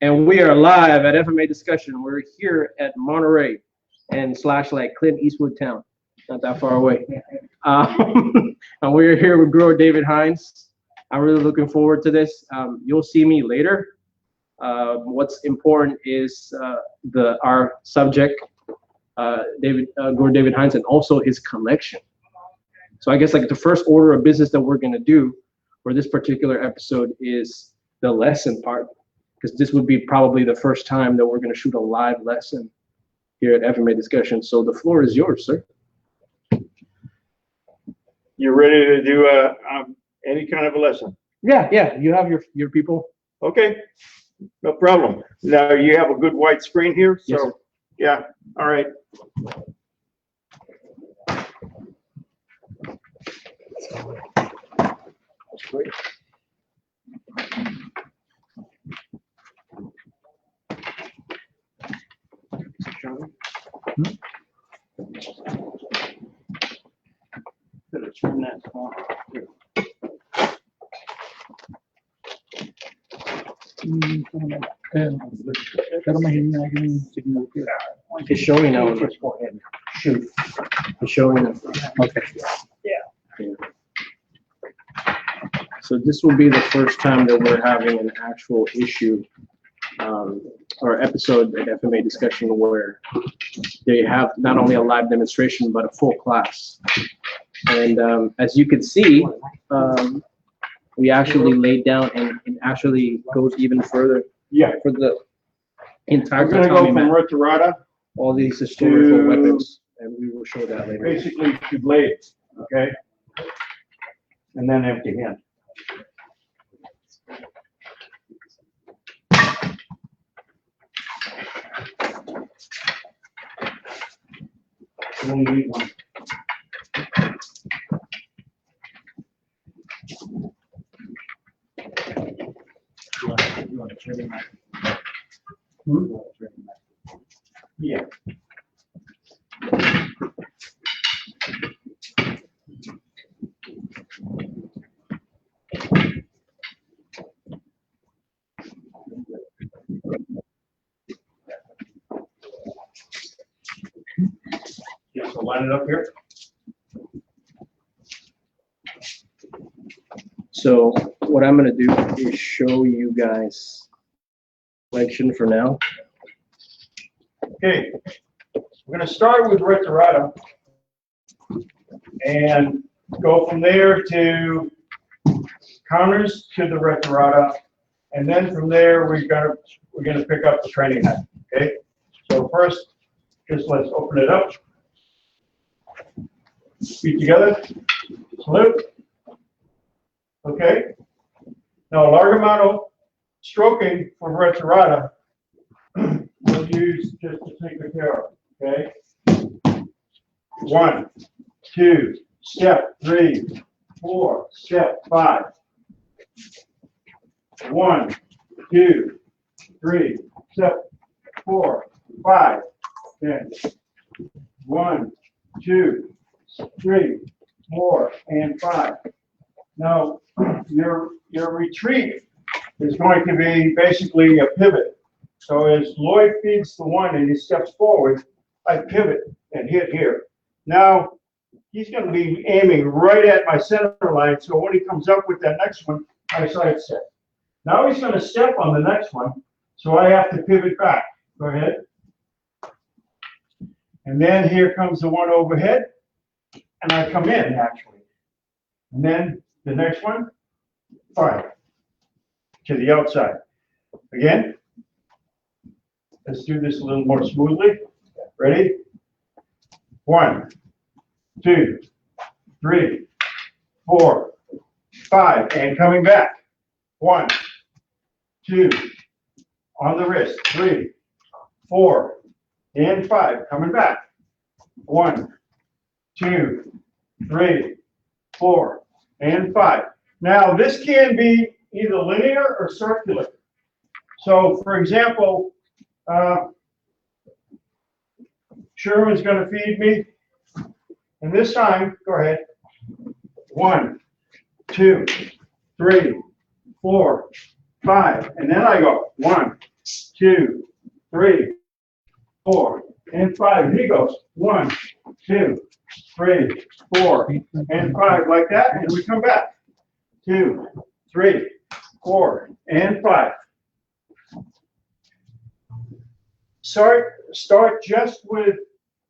And we are live at FMA discussion. We're here at Monterey and / like Clint Eastwood town, not that far away. And we're here with grower David Hines. I'm really looking forward to this. You'll see me later. What's important is our subject, grower David Hines, and also his collection. So I guess like the first order of business that we're gonna do for this particular episode is the lesson part, because this would be probably the first time that we're gonna shoot a live lesson here at FMA discussion. So the floor is yours, sir. You're ready to do any kind of a lesson? Yeah. You have your people. Okay, no problem. Now you have a good white screen here, so Yes, sir. Yeah, all right. That's great. Better turn that on. It's showing now. Shoot. It's showing now. Okay. Yeah. So this will be the first time that we're having an actual issue or episode at FMA discussion where they have not only a live demonstration but a full class. And as you can see, we actually laid down and actually goes even further. Yeah. For the entire. I'm gonna go from Rotorada all these historical weapons, and we will show that later. basically to blades, okay? And then empty hand. You only need one. You want a trading knife? Yeah. Yeah, so line it up here. So what I'm gonna do is show you guys collection for now. Okay, we're gonna start with Rotorada and go from there to counters to the Rotorada, and then from there we're gonna pick up the training knife. Okay, so first, just let's open it up. Feet together. Salute. Okay. Now Largamano stroking for Rotorada we'll use just to take the care of. Okay. 1, 2, step 3, 4, step 5. 1, 2, 3, step 4, 5. Okay. 1, 2, 3, 4, and 5. Now your retreat is going to be basically a pivot. So as Lloyd feeds the one and he steps forward, I pivot and hit here. Now he's going to be aiming right at my center line. So when he comes up with that next one, I side step. Now he's going to step on the next one. So I have to pivot back. Go ahead. And then here comes the one overhead. And I come in actually. And then the next one, 5 to the outside. Again. Let's do this a little more smoothly. Ready? 1, 2, 3, 4, 5, and coming back. 1, 2, on the wrist. 3, 4, and 5, coming back. 1, 2, 3, 4, and 5. Now this can be either linear or circular. So, for example, Sherman's going to feed me, and this time, go ahead. 1, 2, 3, 4, 5, and then I go 1, 2, 3, 4, and 5. He goes 1, 2, 3, 4, and 5 like that, and we come back 2, 3, 4, and 5. Start just with,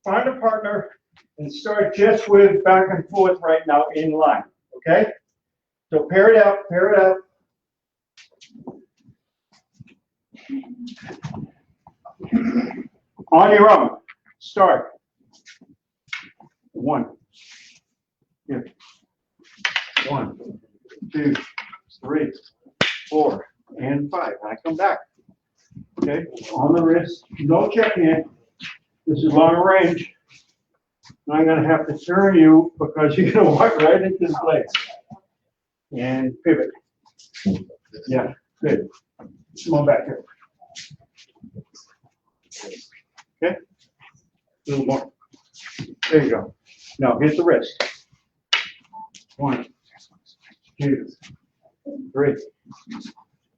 find a partner and start just with back and forth right now in line, okay? So pair it out, pair it out. On your own, start. 1, 2, 3, 4, and 5. And I come back. Okay, on the wrist, no checking it. This is long range. And I'm going to have to turn you because you're going to walk right into the leg. And pivot. Yeah, good. Come on back here. Okay, a little more. There you go. Now hit the wrist. 1, 2, 3,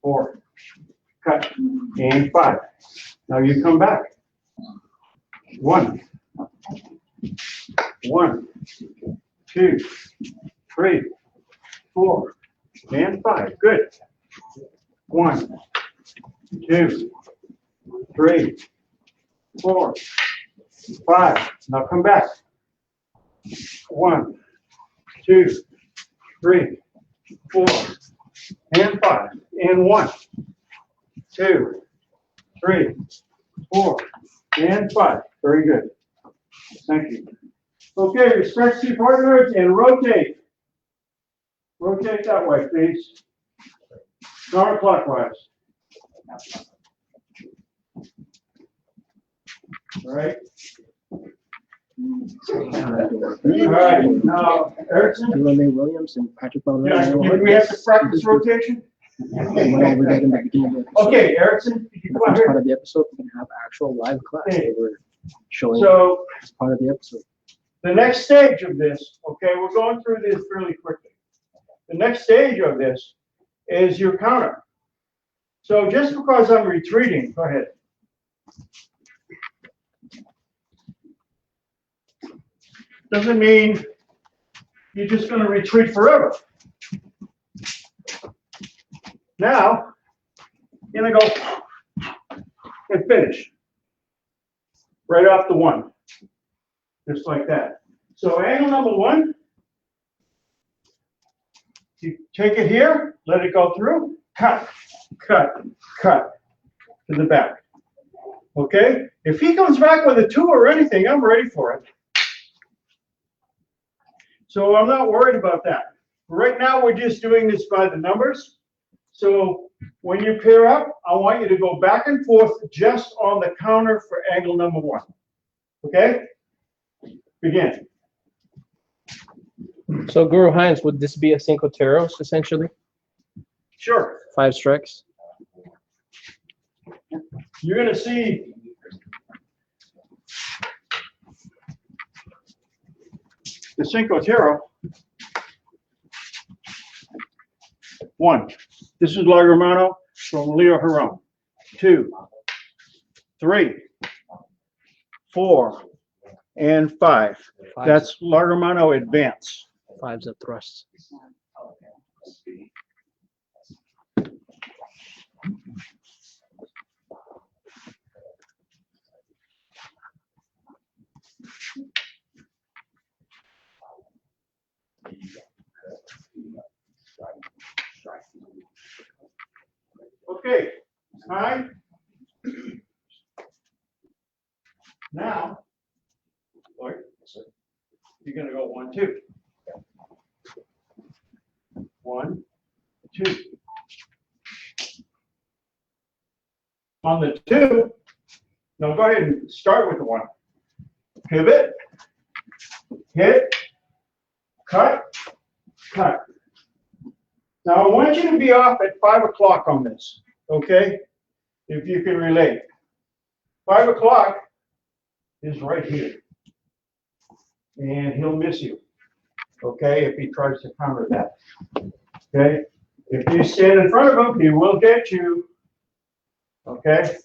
4. Cut. And 5. Now you come back. 1, 2, 3, 4, and 5. Good. 1, 2, 3, 4, 5. Now come back. 1, 2, 3, 4, and 5. And 1, 2, 3, 4, and 5. Very good. Thank you. Okay, respect to partners and rotate. Rotate that way, please. Counterclockwise. All right. All right. Now, Erickson. Williams and Patrick Bowler. Yeah, do we have to practice rotation? Okay, Erickson, if you come out As part here. of the episode, we're gonna have actual live class Okay. that we're showing So as part of the episode. the next stage of this, okay, we're going through this really quickly. The next stage of this is your counter. So just because I'm retreating, go ahead. Doesn't mean you're just going to retreat forever. Now, you're going to go and finish. Right off the 1. Just like that. So angle number 1, you take it here, let it go through, cut, cut, cut to the back. Okay? If he comes back with a 2 or anything, I'm ready for it. So I'm not worried about that. Right now, we're just doing this by the numbers. So when you pair up, I want you to go back and forth just on the counter for angle number 1. Okay? Begin. So Guru Hines, would this be a cinco teros essentially? Sure. 5 strikes. You're going to see the Cinco Terra. 1. This is La Romano from Leo Huron. 2, 3, 4, and 5. That's La Romano Advance. 5's a thrust. Okay, time. Now, you're going to go 1, 2. 1, 2. On the 2, now go ahead and start with the 1. Pivot, hit, cut, cut. Now I want you to be off at 5 o'clock on this, okay? If you can relate. 5 o'clock is right here. And he'll miss you, okay, if he tries to counter that. Okay? If you stand in front of him, he will get you. Okay?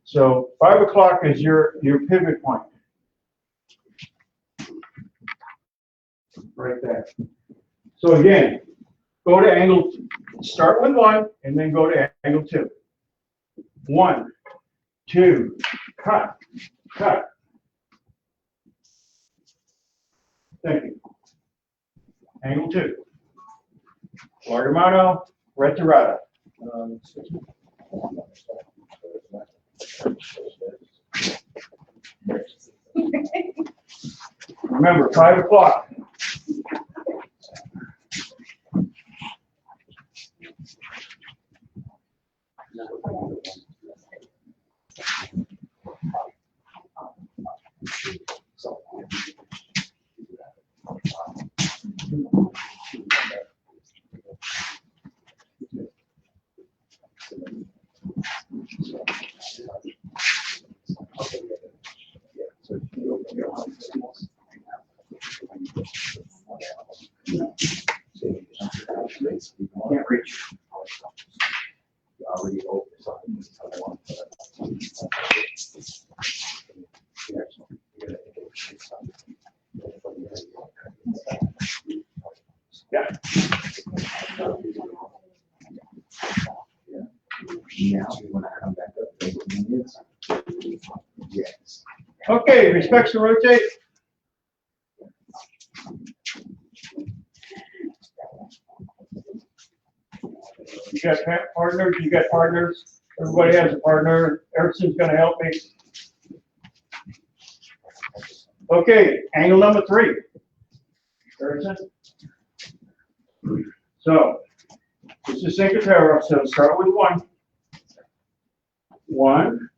So 5 o'clock is your pivot point. Right there. So again, go to angle, start with 1 and then go to angle 2. 1, 2, cut, cut. Thank you. Angle 2. Larga mano, retirada. Remember, 5 o'clock. Can't reach. Yeah. Okay, respects to rotate. You got partners, you got partners. Everybody has a partner. Erickson's going to help me. Okay, angle number 3. Erickson. So, this is Cinco Terra, so start with 1. 1,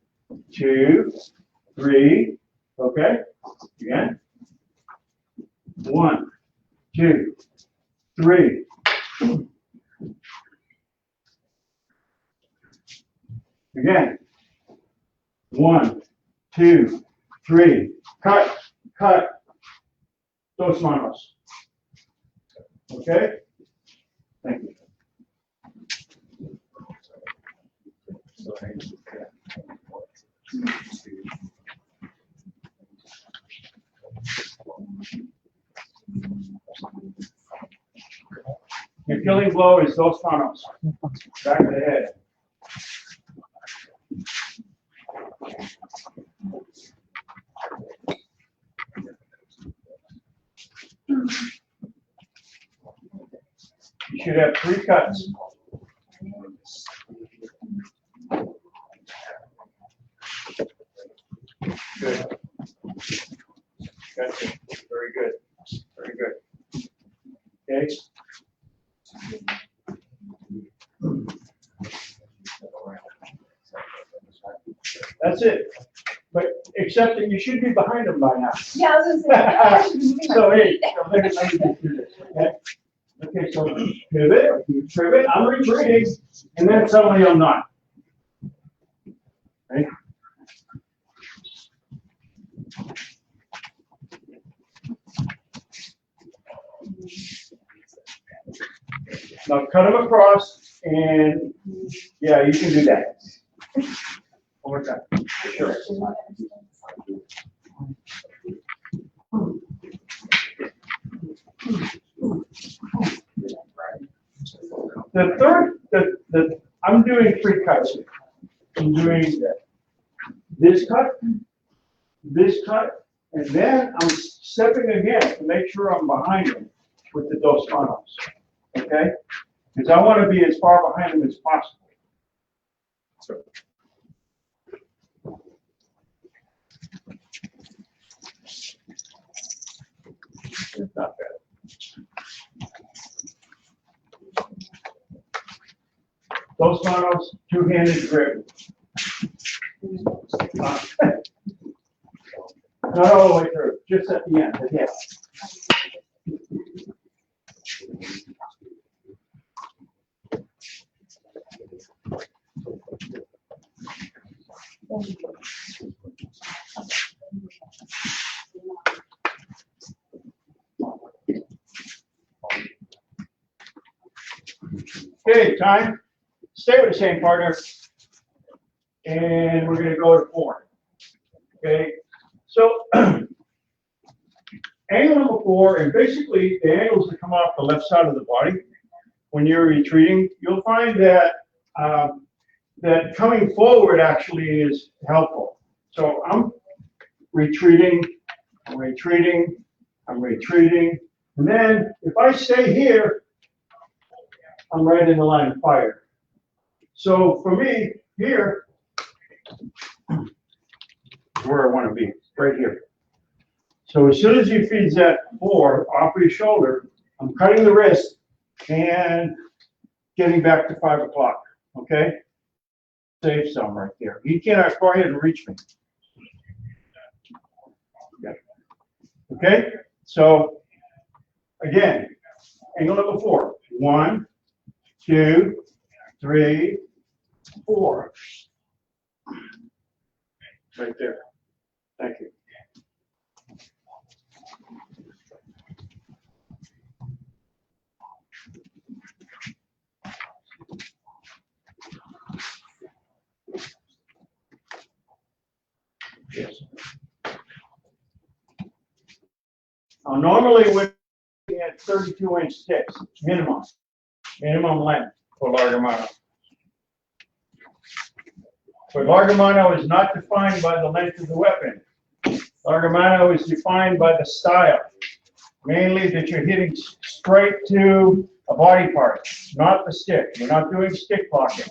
2, 3. Okay, again. 1, 2, 3. Again. 1, 2, 3. Cut, cut. Dos manos. Okay? Thank you. Your killing blow is dos manos. Back of the head. You should have 3 cuts. Good. Gotcha. Very good. Very good. Okay. That's it. But except that you should be behind them by now. Yeah, I was gonna say. So hey, let me get through this, okay? Okay, so pivot, I'm retreating, and then suddenly I'm not. Okay? Now cut them across, and yeah, you can do that. One more time. Sure. The third, I'm doing 3 cuts here. I'm doing this cut, and then I'm stepping again to make sure I'm behind him with the dos manos. Okay? Because I want to be as far behind him as possible. It's not bad. Dos manos, 2-handed grip. Not all the way through, just at the end, but yes. Okay, time. Stay with the same partner. And we're going to go to 4. Okay, so angle number 4, and basically the angles that come off the left side of the body when you're retreating, you'll find that that coming forward actually is helpful. So I'm retreating, I'm retreating, I'm retreating, and then if I stay here, I'm right in the line of fire. So for me, here, where I want to be, right here. So as soon as he feeds that 4 off of your shoulder, I'm cutting the wrist and getting back to 5 o'clock, okay? Save some right there. He cannot go ahead and reach me. Okay, so again, angle number 4. 1, 2, 3, 4. Right there. Thank you. Yes. Now, normally we're looking at 32-inch sticks, minimum length for Largamano. But Largamano is not defined by the length of the weapon. Largamano is defined by the style, mainly that you're hitting straight to a body part, not the stick. We're not doing stick blocking.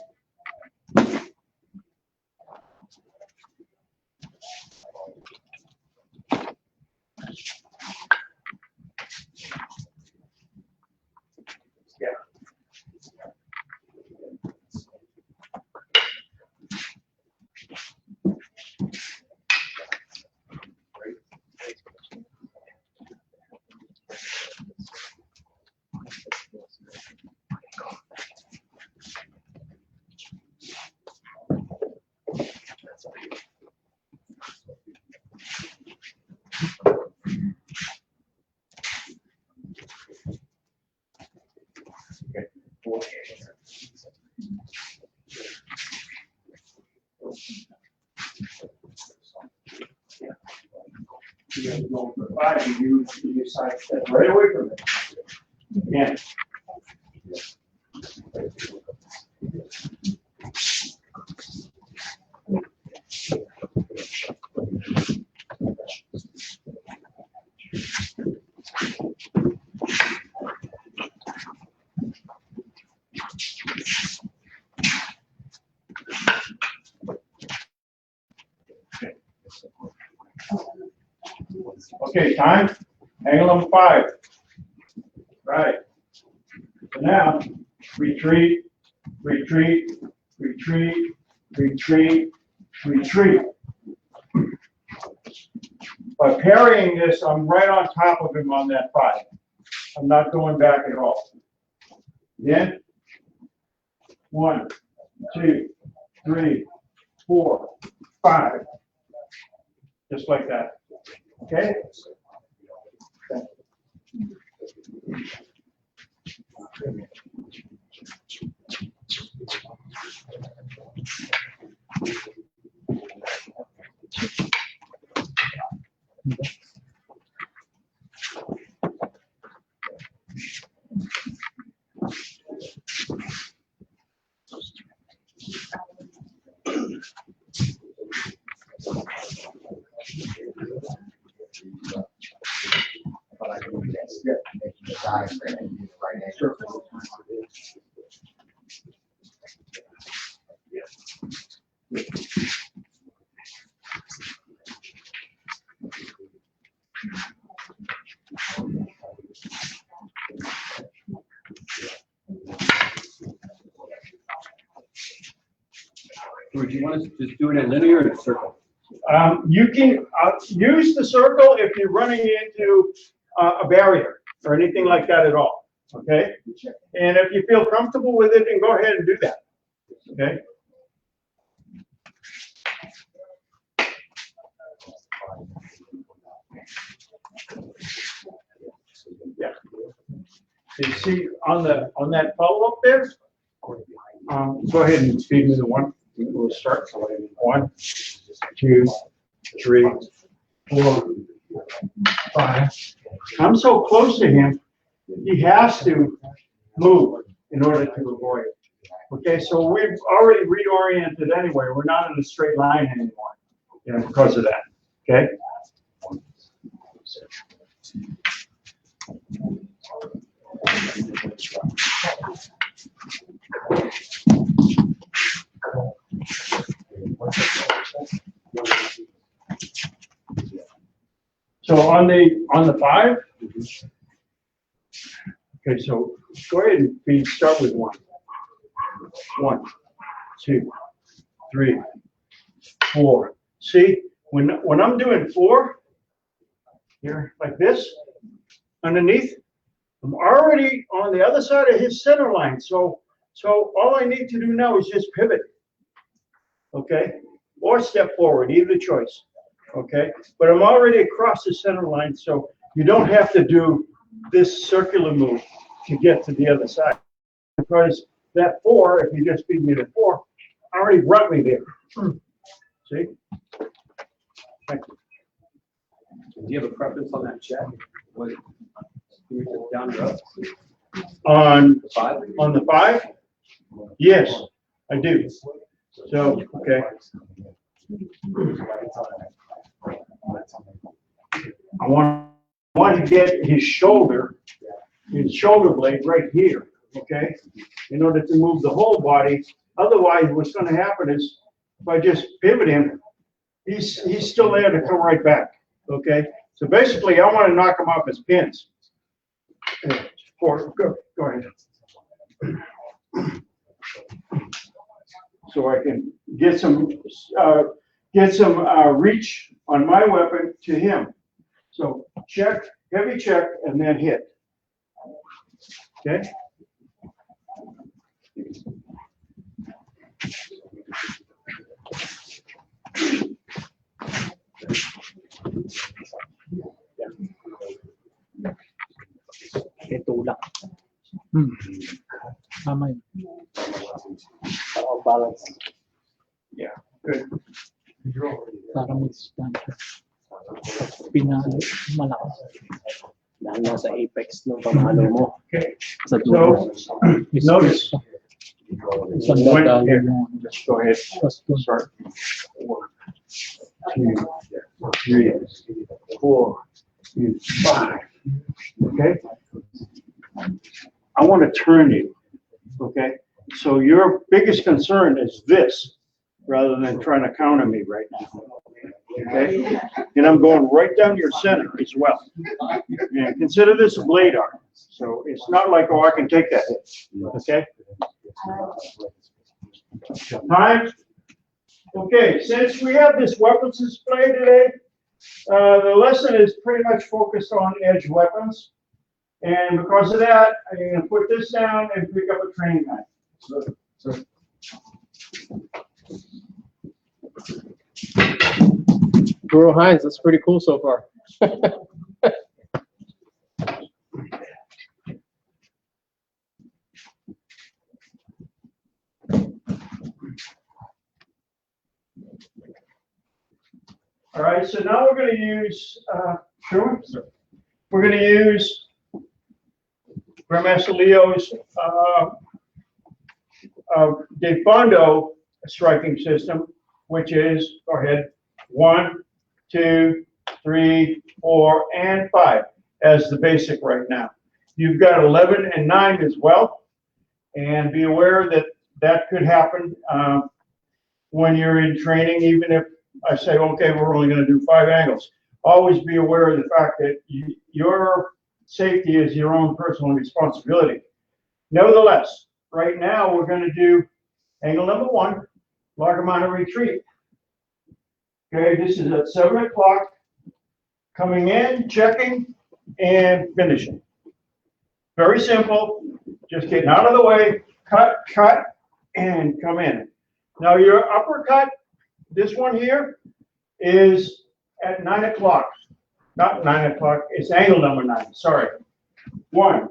You guys are going for 5, and you side step right away from it. Again. Okay, time. Angle number 5. Right. So now, retreat, retreat, retreat, retreat, retreat. By parrying this, I'm right on top of him on that 5. I'm not going back at all. Again. 1, 2, 3, 4, 5. Just like that. Okay? But I can do that step, making the diaphragm and the right hand circle. Would you want us to just do it in linear or in a circle? You can use the circle if you're running into a barrier or anything like that at all. Okay? And if you feel comfortable with it, then go ahead and do that. Okay? Yeah. You see on that follow-up there, Go ahead and feed me the one. We'll start. 1, 2, 3, 4, 5. I'm so close to him, he has to move in order to avoid. Okay, so we've already reoriented anyway. We're not in a straight line anymore, because of that. Okay. So on the 5. Okay, so go ahead and start with 1. 1, 2, 3, 4. See, when I'm doing 4 here like this underneath, I'm already on the other side of his center line. So all I need to do now is just pivot. Okay, or step forward, either choice. Okay, but I'm already across the center line, so you don't have to do this circular move to get to the other side, because that 4, if you just feed me the 4, already brought me there. See? Thank you. Do you have a preference on that check? What, down or up? On The 5? on the 5, yes, I do. So okay. I want to get his shoulder blade right here, okay, in order to move the whole body. Otherwise, what's going to happen is if I just pivot him, he's still there to come right back, okay. So basically, I want to knock him off his pins. Go ahead. So I can get some reach on my weapon to him. So check, heavy check, and then hit. Okay. Ito lang. Tama yun. Balance. Yeah, good. Para mag-distansya. Pinalo, malakas. Dahil nasa apex ng pamalo mo. Okay. Sa dulo. So notice. Sandal Here, mo. just go ahead. Start. 1, 2, 3, 4, 5. Okay. I want to turn you. Okay. So your biggest concern is this, rather than trying to counter me right now. Okay. And I'm going right down your center as well. And consider this a blade arm. So it's not like, oh, I can take that hit. Okay. Time. Okay, since we have this weapons display today, the lesson is pretty much focused on edge weapons. And because of that, I'm going to put this down and pick up a training knife. Guru Hines, that's pretty cool so far. All right, so now we're going to use, we're going to use Grandmaster Leo's De Fondo striking system, which is, go ahead, 1, 2, 3, 4, and 5 as the basic right now. You've got 11 and 9 as well, and be aware that that could happen when you're in training, even if I say, okay, we're only going to do 5 angles. Always be aware of the fact that your safety is your own personal responsibility. Nevertheless, right now we're going to do angle number 1, large amount of retreat. Okay, this is at 7 o'clock, coming in, checking, and finishing. Very simple, just getting out of the way, cut, and come in. Now your uppercut, this one here, is at 9 o'clock. Not 9 o'clock, it's angle number 9, sorry. 1,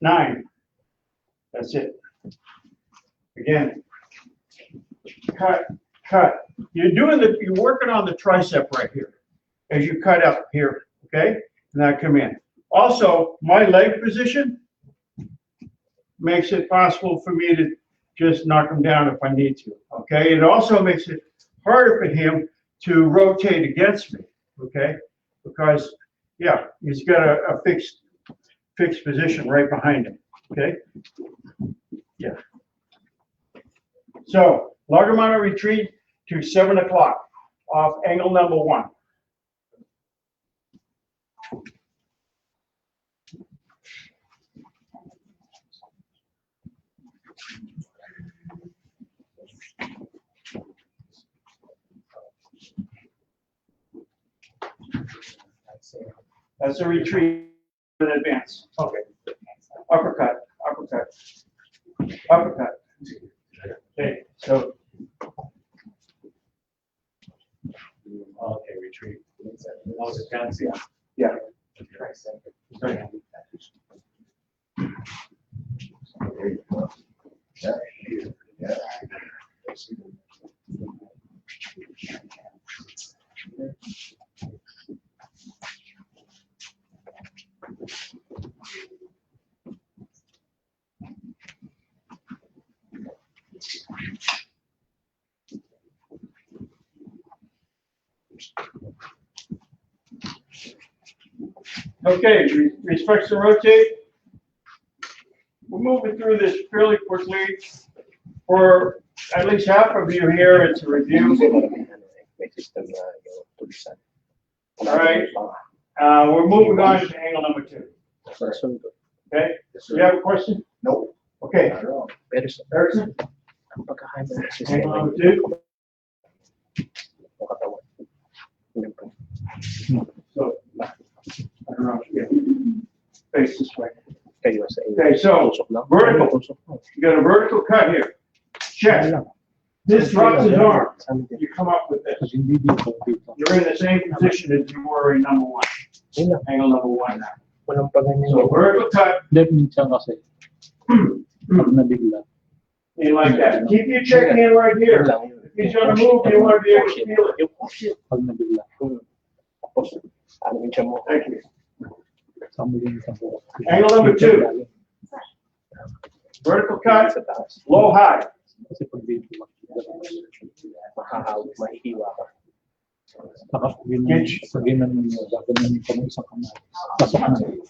9, that's it. Again, cut, cut. You're working on the tricep right here as you cut up here, okay? And I come in. Also, my leg position makes it possible for me to just knock him down if I need to, okay? It also makes it harder for him to rotate against me, okay? Because, yeah, he's got a fixed position right behind him, okay? Yeah. So, log him on a retreat to 7 o'clock off angle number 1. That's a retreat in advance. Okay. Uppercut, uppercut, uppercut. Okay, so. Okay, retreat. Oh, it's advanced, yeah. Yeah. Okay, respects and rotate. We're moving through this fairly quickly. For at least half of you here, it's a review. All right, we're moving on to angle number 2. Okay, do you have a question? Nope. Okay, Not at all. Erickson? Angle number 2. So, I don't know. Yeah. Face this way. Okay, so vertical. You got a vertical cut here. Check. This drops his arm. You come up with this. You're in the same position as you were in number 1. Angle number 1 now. So vertical cut. You like that. Keep your check hand right here. If he's gonna move, you want to be able to feel it. Thank you. Angle number 2. Vertical cut, low high.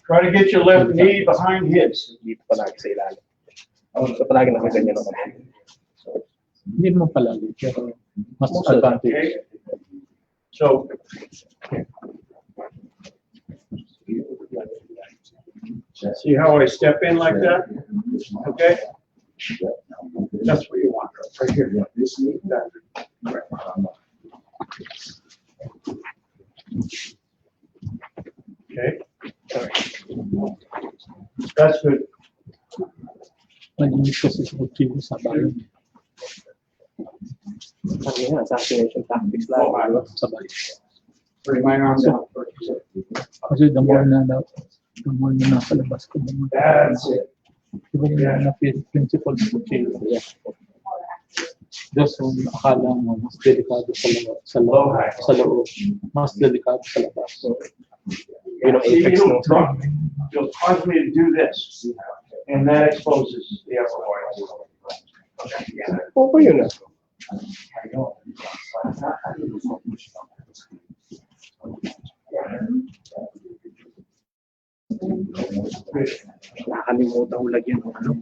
Try to get your left knee behind his. Okay. So. See how I step in like that? Okay? That's what you want, right here. Okay? That's good. Bring my arms out. Kasi the more na nasa labas ko, That's it. iba yung na principle sa change. Just so akala mo, mas delikado sa loob, mas delikado sa labas. See, you'll drop me. You'll cause me to do this. And that exposes the upper body. Okay yun na. Nakalimutan ko lagyan ng ano.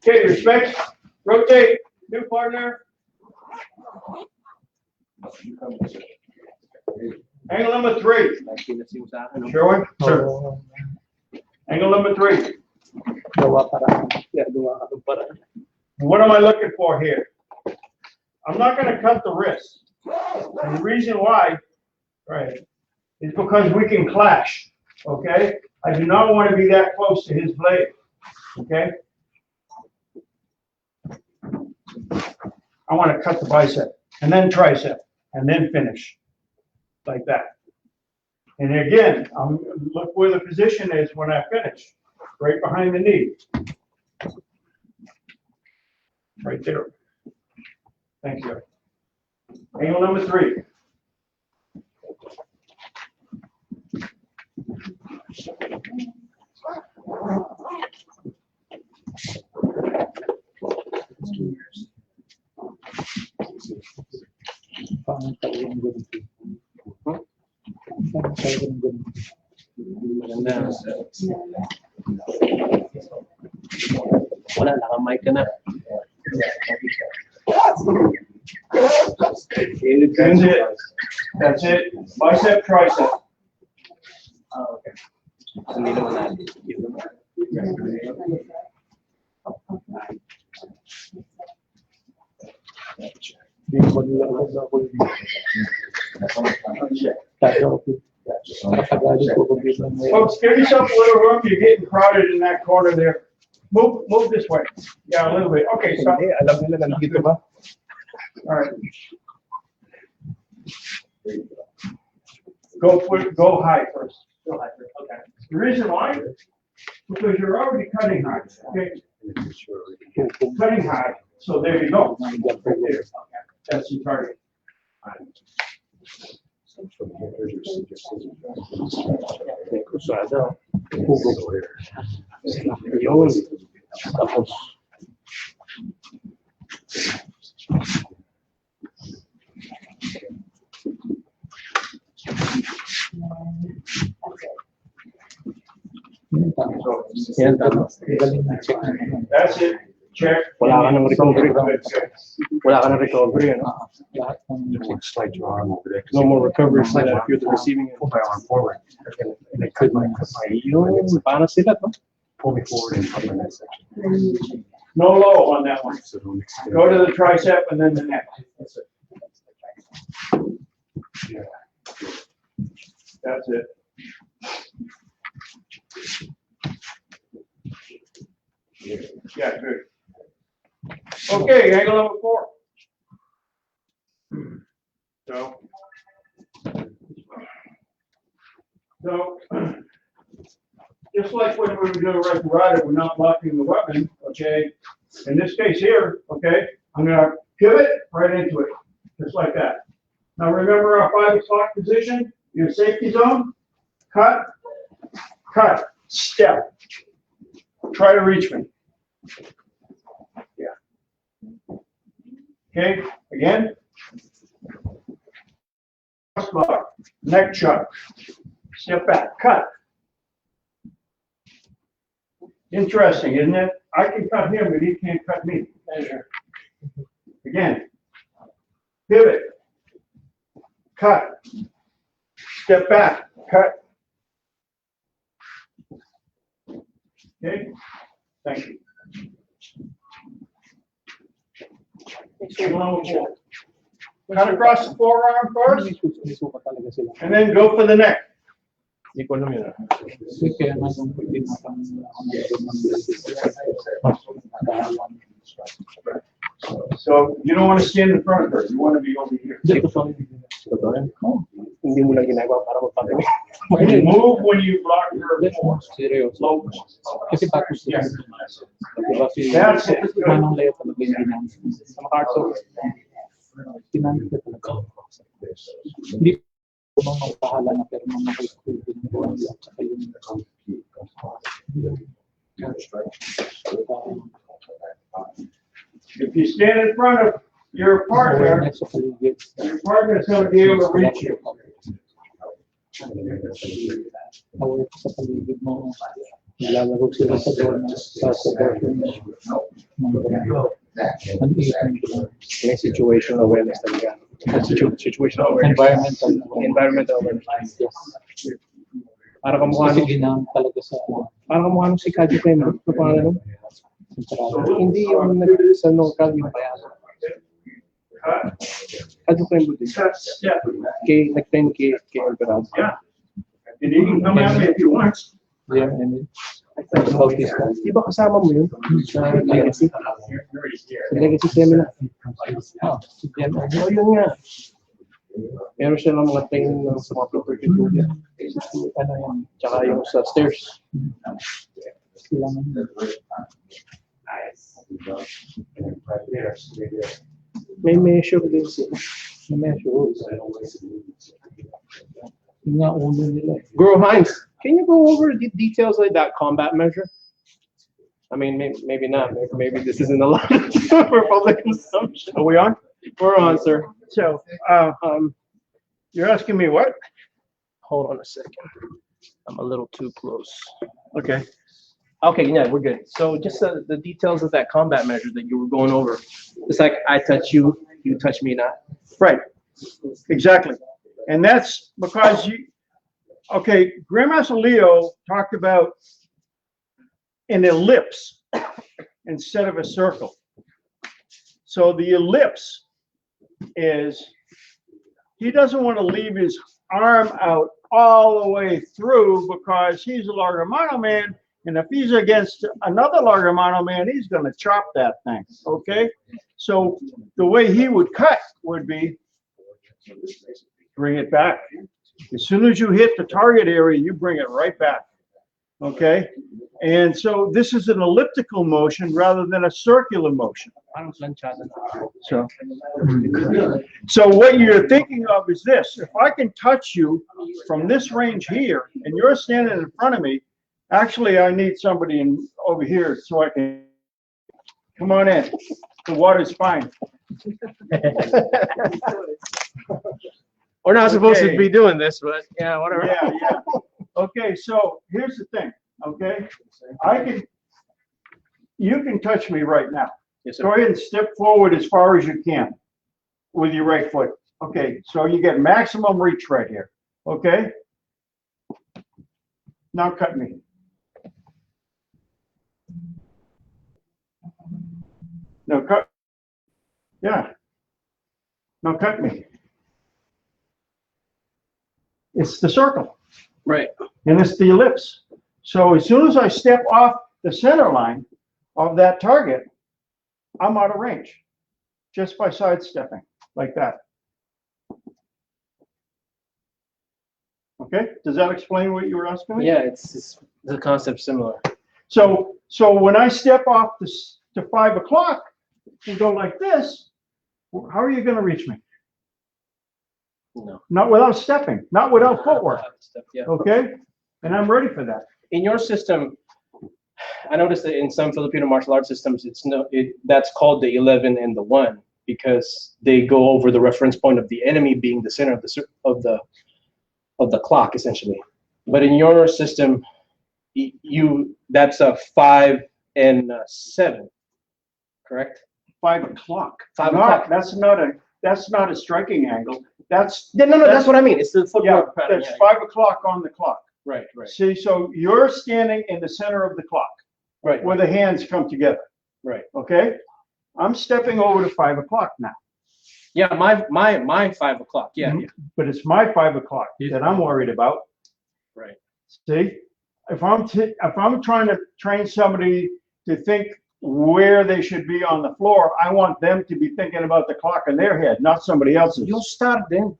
Okay, respect, rotate, new partner. Angle number 3. Sure, sir. Angle number 3. What am I looking for here? I'm not going to cut the wrist. And the reason why, right, is because we can clash. Okay? I do not want to be that close to his blade. Okay? I want to cut the bicep and then tricep and then finish like that. And again, look where the position is when I finish, right behind the knee. Right there. Thank you. Angle number 3. Pangit talaga yung ganun. Pangit talaga yung ganun. Maganda. Wala, naka-mic ka na. That's it. That's it. Bicep, tricep. Hindi naman natin. Hindi ko nilalagay ako yung tayo ako. Nakatagali ko kung dito may Folks, give yourself a little room. You're getting crowded in that corner there. Move this way. Yeah, a little bit. Okay, stop. hindi, alam nila nandito ba? All right. Go high first. Go high first. Okay. The reason why? Because you're already cutting high. Okay. Cutting high. So there you go. Right there. Okay. That's your target. May krusada. Yun. Tapos. Yan, tama. galing na check na naman. That's it. Check. Wala ka ng recovery. Wala ka ng recovery, ano? Lahat ng Slide your arm over there. No more recovery slide if you're the receiving end. Pull my arm forward. And I cut my Yun, paano sila to? pull me forward and cut my midsection. No low on that one. So don't extend. Go to the tricep and then the neck. That's it. Yeah. That's it. Yeah, good. Okay, angle number 4. So, just like when we were doing right to right, we're not locking the weapon, okay? In this case here, okay, I'm gonna pivot right into it, just like that. Now remember our 5 o'clock position, your safety zone, cut, step. Try to reach me. Yeah. Okay, again. Cross bar, neck chuck, step back, cut. Interesting, isn't it? I can cut him, but he can't cut me. Again, pivot, cut, step back, cut. Okay, thank you. Cut across the forearm first, may suka talaga sila. and then go for the neck. Hindi ko alam yun. Kasi kaya nga nung pwede So you don't want to stand in front of her, you want to be over here. dito sa Totoo yan. Hindi mo lang ginagawa para magpapagawa. Move when you block her forward. seryoso. Kasi tapos Yes. diba si That's it. Manong Leo talaga yung ginamit. Sa Macarso, ginamit ko talaga. Hindi ko nung pahala na pero nung naka-school din ko ang lahat saka yung If you stand in front of your partner, awareness sa paligid. your partner is going to be able to reach you. Awareness sa paligid mo. Nilalaro sila sa door na sa door ng May situational awareness talaga. Situational awareness. environmental awareness. Yes. Para kamukha Kasi nung, ginamit talaga sa para kamukha nung si Kaji Clem. Ano pangalan nun? Hindi yung sa Norcal yung payaso. Cut, Kaji Clem din. cut, step. Nag-10 kay Emperor. Yeah. And you can come at me if you want. Yeah, and About this one. Di ba kasama mo yun? Sa legacy? Sa legacy seminar? Ah, yan. Oh, yun nga. Meron siya ng mga training ng sa mga property. Ano yan? Tsaka yung sa stairs. Kailangan. May measure din siya. May measure. Yung nga ulo nila. Girl Hines, can you go over the details like that combat measure? I mean, maybe not. Maybe this isn't a lot for public consumption. Are we on? We're on, sir. So, you're asking me what? Hold on a second. I'm a little too close. Okay. Okay, yeah, we're good. So just the details of that combat measure that you were going over. It's like I touch you, you touch me not. Right. Exactly. And that's because okay, Grandmaster Leo talked about an ellipse instead of a circle. So the ellipse is, he doesn't want to leave his arm out all the way through because he's a Largamano man, and if he's against another Largamano man, he's going to chop that thing, okay? So the way he would cut would be, bring it back. As soon as you hit the target area, you bring it right back, okay? And so this is an elliptical motion rather than a circular motion. So what you're thinking of is this: if I can touch you from this range here, and you're standing in front of me, actually I need somebody over here so I can come on in. The water's fine. We're not supposed to Okay. be doing this, but yeah, whatever. Yeah, yeah. Okay, so here's the thing. Okay, you can touch me right now. Yes, sir. Go ahead and step forward as far as you can with your right foot. Okay, so you get maximum reach right here. Okay? Now cut me. No, cut. Yeah. Now cut me. It's the circle Right. and it's the ellipse. So as soon as I step off the center line of that target, I'm out of range just by sidestepping like that. Okay, does that explain what you were asking me? Yeah, it's the concept similar. So when I step off this to 5 o'clock and go like this, how are you going to reach me? No. Not without stepping, not without footwork. Yeah. Okay, and I'm ready for that. In your system, I noticed that in some Filipino martial arts systems, that's called the 11 and the 1 because they go over the reference point of the enemy being the center of the clock, essentially. But in your system, that's a 5 and 7, correct? 5 o'clock. 5 o'clock. That's not a striking angle. That's No, that's what I mean. It's the footwork pattern. That's 5 o'clock on the clock. Right, right, See, so you're standing in the center of the clock right, where the hands come together. right. Okay, I'm stepping over to 5 o'clock now. Yeah, my 5 o'clock. Yeah, Mhm. yeah. But it's my 5 o'clock that I'm worried about. Right. See, if I'm trying to train somebody to think where they should be on the floor, I want them to be thinking about the clock in their head, not somebody else's. You'll start then.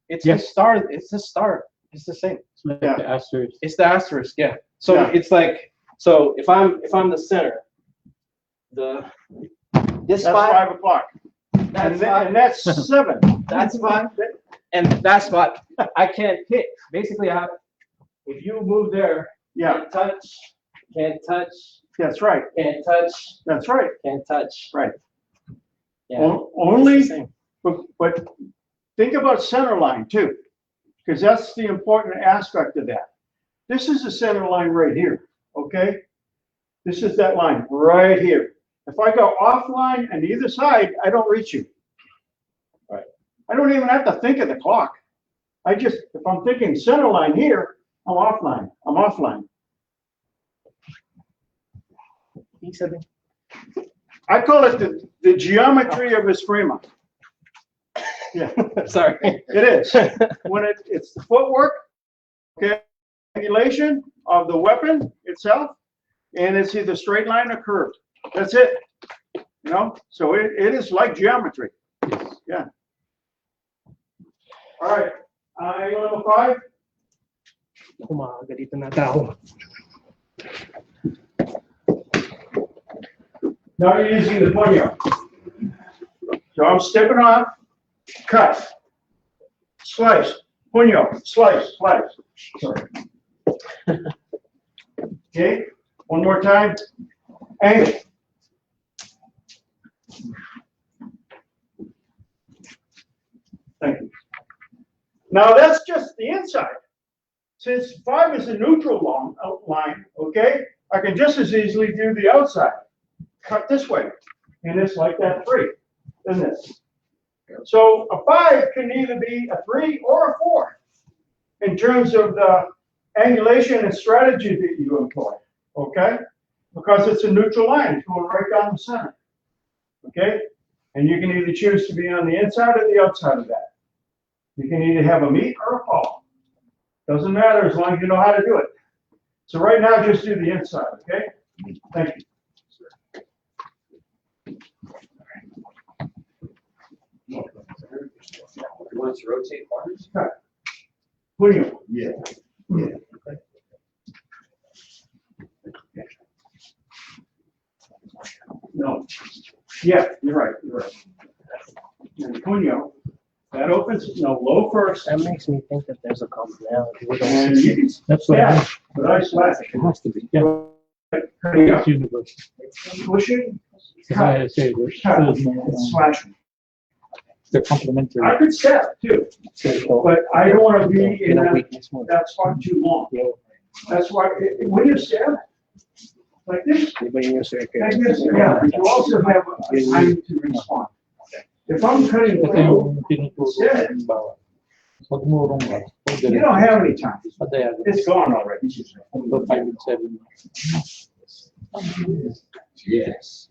It's Yeah. the start. It's the start. It's the same. Yeah. The asterisk. It's the asterisk. Yeah. So Yeah. it's like, so if I'm the center, this That's 5 o'clock. that's And that's 7. That's 5, and that's what I can't hit. Basically, if you move there, Yeah, can't touch, that's right. can't touch, That's right. can't touch. Right. Yeah. Only, It's the same. but think about center line too, because that's the important aspect of that. This is the center line right here, okay? This is that line right here. If I go offline on either side, I don't reach you. Right. I don't even have to think of the clock. If I'm thinking center line here, I'm offline. I'm offline. He said, I call it the geometry of Eskrima. Yeah, sorry. it is. When it's the footwork, okay? angulation of the weapon itself, and it's either straight line or curved. That's it. You know, so it is like geometry. Yeah. All right. Angle number 5. Kumakagalito na tao. Now you're using the puño. So I'm stepping off, cut, slice, puño, slice, slice. Sorry. Okay, one more time. Angle. Thank you. Now that's just the inside. Since 5 is a neutral line, okay, I can just as easily do the outside. Cut this way, and it's like that 3, isn't it? So a 5 can either be a 3 or a 4 in terms of the angulation and strategy that you employ, okay? Because it's a neutral line, it's going right down the center, okay? And you can either choose to be on the inside or the outside of that. You can either have a meet or a fall. Doesn't matter as long as you know how to do it. So right now, just do the inside, okay? Thank you. You want us to rotate partners? Puño. Yeah. No. Yeah, you're right, you're right. And puño, that opens, no, low first. That makes me think that there's a commonality with And you can That's what I mean. slash, but I slash. It has to be. Yeah. Cutting up, It's universal. pushing, As I say, there's cut, no, slashing. they're complementary. I could step too, but I don't want to be in that spot too long. That's why, when you step, like this, that gives, yeah, but you also have a time to respond. If I'm cutting Ito through, yung tinuturo ng bawal. Pag murong ba? you don't have any time. Padayagan. It's gone already. Hanggang 5 and 7. Yes.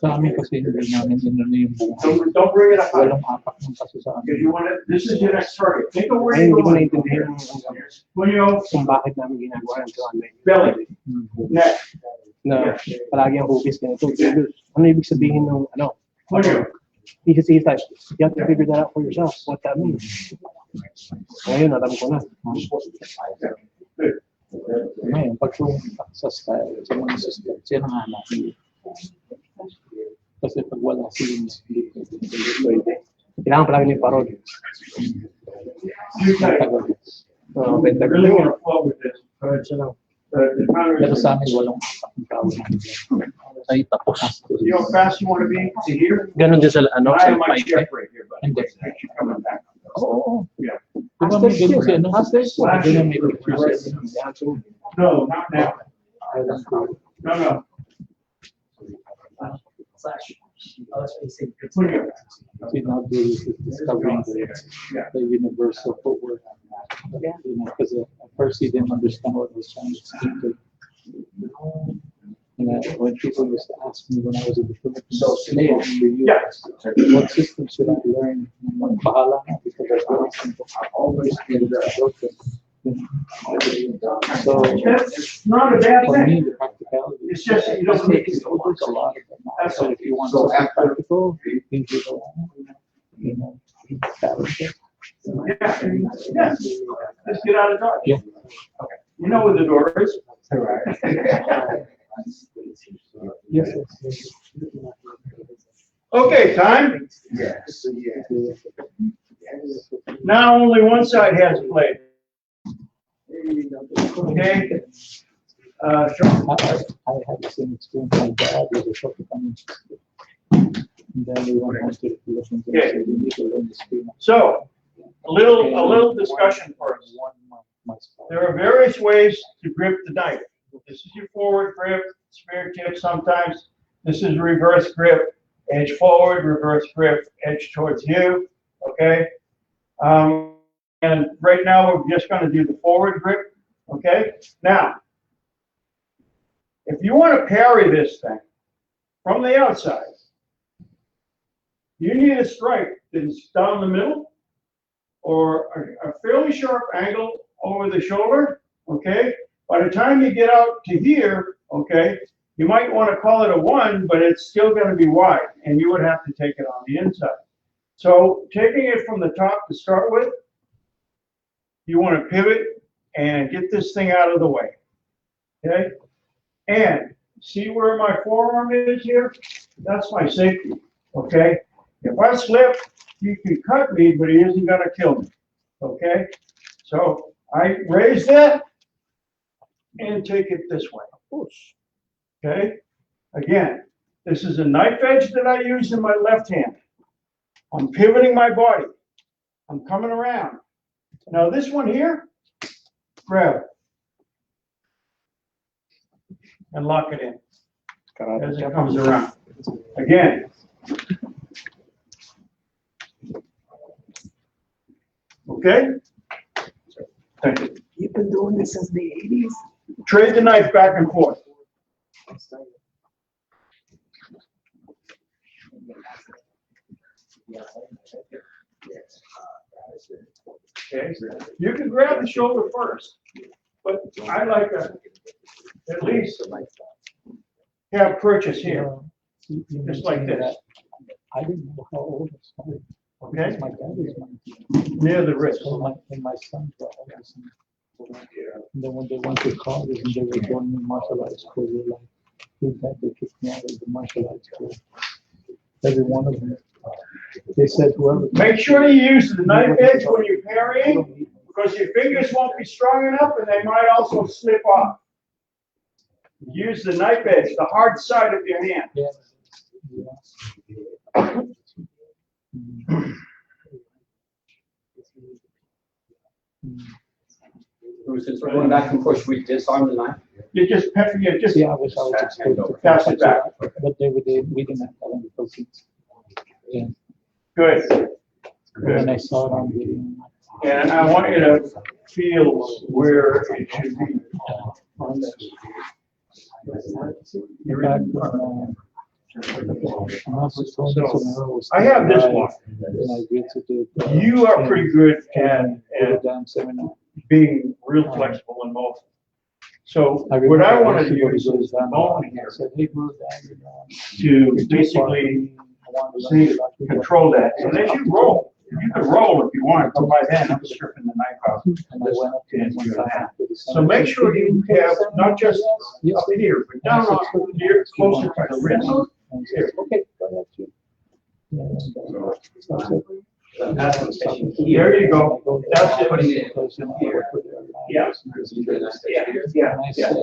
Sa amin kasi hindi namin inano yung buong. Don't bring it up. Walang apak ng kasi sa Because amin. you want to, this is your next target. Think of where Ay, you're hindi ko going. naintindihan Puño, kung bakit namin ginagawa ng John May. belly, neck, Na palagi ang hugis ganito. Ano ibig sabihin ng ano? puño. Because he's like, you have to figure that out for yourself, what that means. Ngayon, alam ko na. Ngayon, pag sa style, sa mga system, siya nang hanapin. Kasi pag wala sila, hindi pwede. Kailangan palagi ng parod. Matagal. I really want to flow with this. The counter Pero is, sa amin, walang apak ng tao namin. Ay, tapos. you know how fast you want to be to here? Ganon din sa ano, I sa have my pipe. chip right here, but Hindi. you're coming back. Oo. Yeah. Diba may ganun siya, no? Ganun may pictures. No, not now. No, no. Puño. See, now Julie is discovering the universal footwork. You know, because at first he didn't understand what I was trying to speak to. And when people used to ask me when I was in the Philippines, "Hey, I'm in the US, what system should I learn?" Bahala na, because it's very simple. I always did that. So That's not a bad for me, thing. the practicality. It's just that you don't make it. There's a lot of them. That's So if you want So something after- practical, things you go on, you know, balance it. Yeah, yeah. Let's get out of Dodge. Yeah. You know where the door is. Yes, yes. Okay, time. Yes. Now only one side has a blade. Okay. Sean. I had the same experience. My dad was a short and then we went home to the Philippines and Okay. said, "We need to learn the screen." So, a little discussion first. There are various ways to grip the knife. This is your forward grip, spear tip sometimes. This is reverse grip, edge forward, reverse grip, edge towards you, okay? And right now, we're just gonna do the forward grip, okay? Now, if you wanna parry this thing from the outside, you need a strike that is down the middle or a fairly sharp angle over the shoulder okay? By the time you get out to here, okay, you might want to call it a 1, but it's still going to be wide, and you would have to take it on the inside. So taking it from the top to start with, you want to pivot and get this thing out of the way, okay? And see where my forearm is here? That's my safety, okay? If I slip, you can cut me, but he isn't going to kill me, okay? So I raise that and take it this way, okay? Again, this is a knife edge that I use in my left hand. I'm pivoting my body. I'm coming around. Now this one here, grab it and lock it in as it comes around. Again. Okay? Thank you. You've been doing this since the 80s? Trade the knife back and forth. Okay, you can grab the shoulder first, but I like to at least have purchase here, just like this, I didn't know how old it started. okay? My dad is 19. Near the wrist. And my sons were all the same. And then when they went to college and they were joining martial arts school, they were like, "Dude, Dad, they kicked me out of the martial arts school." Every one of them. They said, "Whoever." Make sure you use the knife edge when you're parrying, because your fingers won't be strong enough and they might also slip off. Use the knife edge, the hard side of your hand. Yeah. Since we're going back and forth, should we disarm the knife? You just, Yeah, I wish I was exposed to Pass it back. but we didn't have that on the proceeds. Yeah. good. When I saw it on video. And I want you to feel where it should be. In fact, I have this one. And I visited. You are pretty good at Dam seminar. being real flexible and mobile. So I what I remember want used to go use is the Dam bone and I here said, "Hey, bro, Dad, you know, to you're too far basically from me. I want to learn see, about you." control that. So then you roll. You can roll if you want, but by then I'm stripping the knife out. And I went up to him one time after the So make sure you have not just Yes. up here, but down on here, closer to the wrist. And he says, "Okay, go ahead, you." And, so I said, There you go. That's it. Putting it here. Yeah. Yeah, And I yeah. said,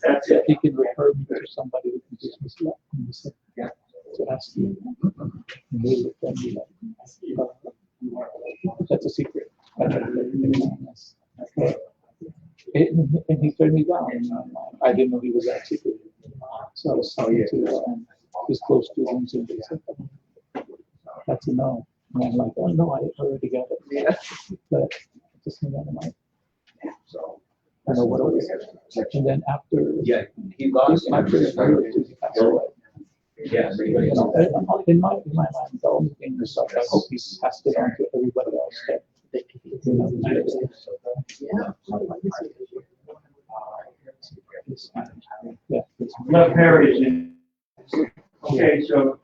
That's it. he can refer me to somebody who can teach me stuff. And he said, "Yeah." So ask you. And they looked at me like, "That's a secret." I never let anyone know this. And he turned me down. I didn't know he was that secret. So I was talking to his close students and they said, "That's a no." And I'm like, "Oh no, I already got it." Yeah. But just hang on a mic. I know what it was. And then after, Yeah, he lost. after he passed away, Yeah. you know, in my mind, the only thing is like, I hope he passed it on to everybody else that, you know, yeah. Left Harry is in. Okay, so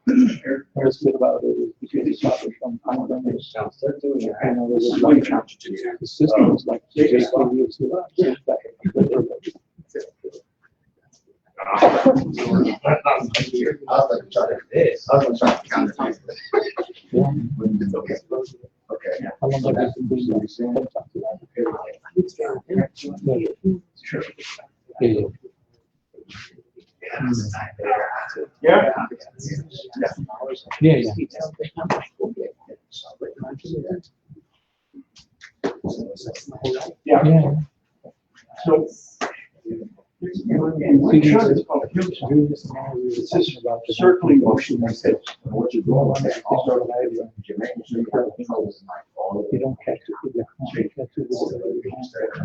What's good about it is because he shot it from Hines, you know, there was like, the system was like, I was gonna try to this. I was gonna try to counter this. yeah. Okay. How long have you been doing this? yeah, Yeah, yeah. yeah. Yeah. So. See, during this scenario, we were talking about the Circling motion. What you Well, doing? I'm just thinking about you don't catch it with your hand, you catch it with your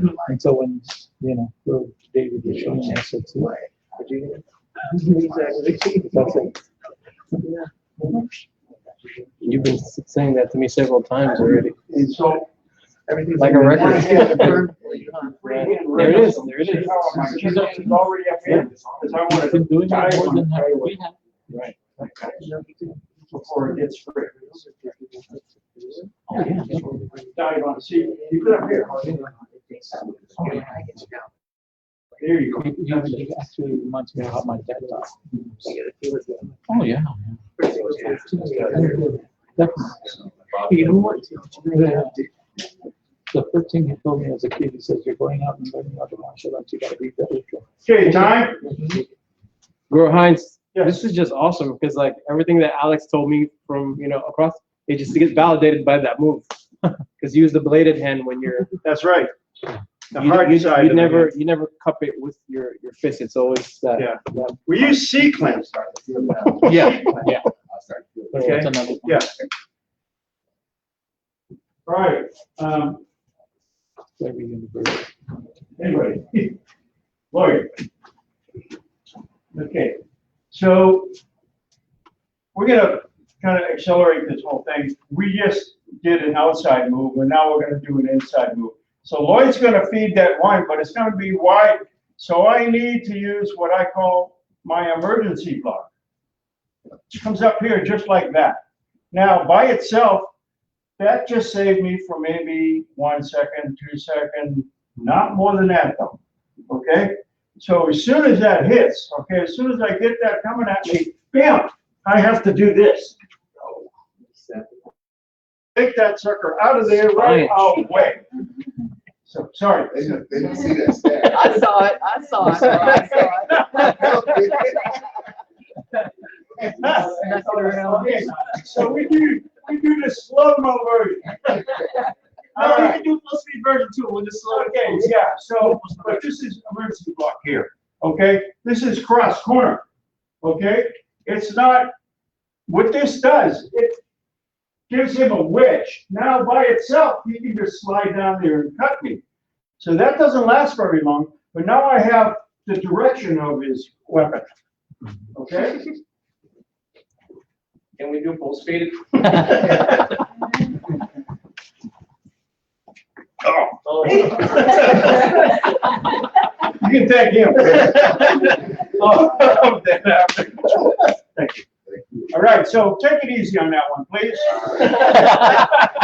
hand. And so when, you know, David was showing us, it's, that's it. You've been saying that to me several times already. And so Everything's Like a record. Freehand There it is, wrist. there it is. Oh, my goodness, it's already up here, because I want I've been to doing dive it more on than it we have. Right. before it gets free. Oh, yeah. Dive on, see, you put up here. There you go. It actually reminds me of how my dad died. Oh, yeah. Definitely. You know what? The first thing he told me as a kid, he says, you're going out and learning how to martial arts, you gotta be very careful. Okay, time? Guru Hines, Yes. this is just awesome because like everything that Alex told me from, across, it just gets validated by that move. Because you use the bladed hand when you're, That's right. The you, hard you, side you of the never, hand. you never cup it with your fist. It's always that. Yeah. We use C-clamps. Yeah, yeah. Okay. That's another one. Yeah. All right, Very universal. anyway, Lloyd. Okay, so we're gonna kind of accelerate this whole thing. We just did an outside move, and now we're gonna do an inside move. So Lloyd's gonna feed that wine, but it's gonna be wide. So I need to use what I call my emergency block. It comes up here just like that. Now, by itself, that just saved me for maybe 1 second, 2 seconds, not more than that though, okay? So as soon as that hits, okay, as soon as I get that coming at me, bam, I have to do this. Take that sucker out of there right away. So, sorry. They didn't see that stat. I saw it, I saw it, I saw it. Okay, so we do the slow-mo version. No, you can do full speed version too, we'll just slow it. Okay, yeah, so, but this is emergency block here, okay? This is cross corner, okay? It's not, what this does, it gives him a wedge. Now by itself, he can just slide down there and cut me. So that doesn't last very long, but now I have the direction of his weapon, okay? Can we do full speed? Oh. You can thank him. Oh, thank you. All right, so take it easy on that one, please.